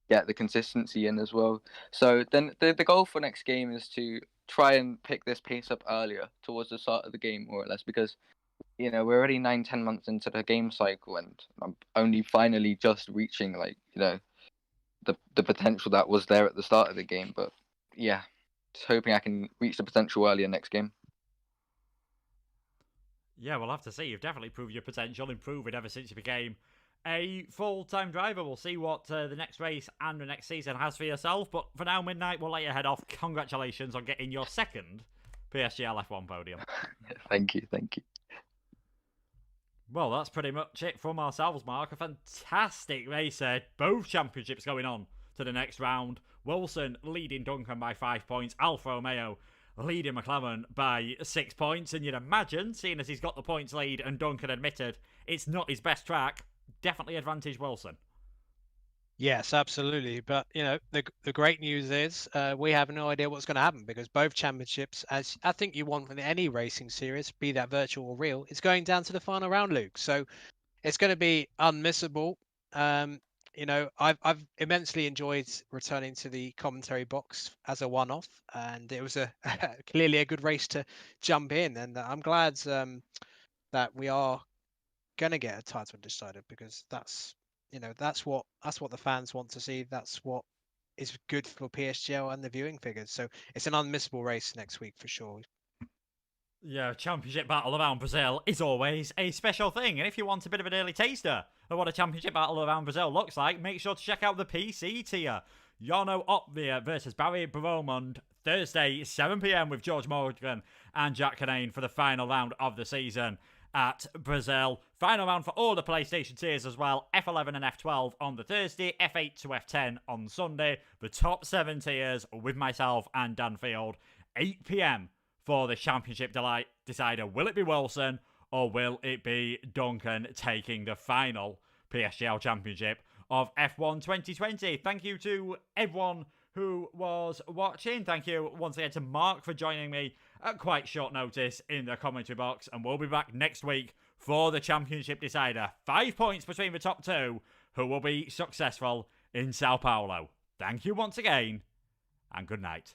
get the consistency in as well. So then the goal for next game is to try and pick this pace up earlier towards the start of the game, more or less, because we're already 9-10 months into the game cycle, and I'm only finally just reaching the potential that was there at the start of the game. But yeah, just hoping I can reach the potential earlier next game. Yeah, we'll have to see. You've definitely proved your potential, improving ever since you became a full-time driver. We'll see what the next race and the next season has for yourself. But for now, Midnight, we'll let you head off. Congratulations on getting your second PSGL F1 podium. Thank you. Well, that's pretty much it from ourselves, Mark. A fantastic race there. Both championships going on to the next round. Wilson leading Duncan by 5 points. Alfa Romeo leading McLaren by 6 points. And you'd imagine, seeing as he's got the points lead and Duncan admitted it's not his best track, definitely advantage Wilson. Yes, absolutely. But, the great news is we have no idea what's going to happen, because both championships, as I think you want in any racing series, be that virtual or real, it's going down to the final round, Luke. So it's going to be unmissable. I've immensely enjoyed returning to the commentary box as a one-off, and it was clearly a good race to jump in. And I'm glad that we are going to get a title decided, because that's what the fans want to see. That's what is good for PSGL and the viewing figures. So it's an unmissable race next week for sure. Yeah, Championship Battle around Brazil is always a special thing. And if you want a bit of an early taster of what a Championship Battle around Brazil looks like, make sure to check out the PC tier. Jarno Opvia versus Barry Bromond, Thursday, 7 p.m. with George Morgan and Jack Canane for the final round of the season at Brazil. Final round for all the PlayStation tiers as well. F11 and F12 on the Thursday, F8 to F10 on Sunday. The top 7 tiers with myself and Dan Field. 8 p.m. for the championship decider. Will it be Wilson or will it be Duncan taking the final PSGL championship of F1 2020? Thank you to everyone who was watching. Thank you once again to Mark for joining me at quite short notice in the commentary box. And we'll be back next week for the championship decider. 5 points between the top 2 who will be successful in Sao Paulo. Thank you once again and good night.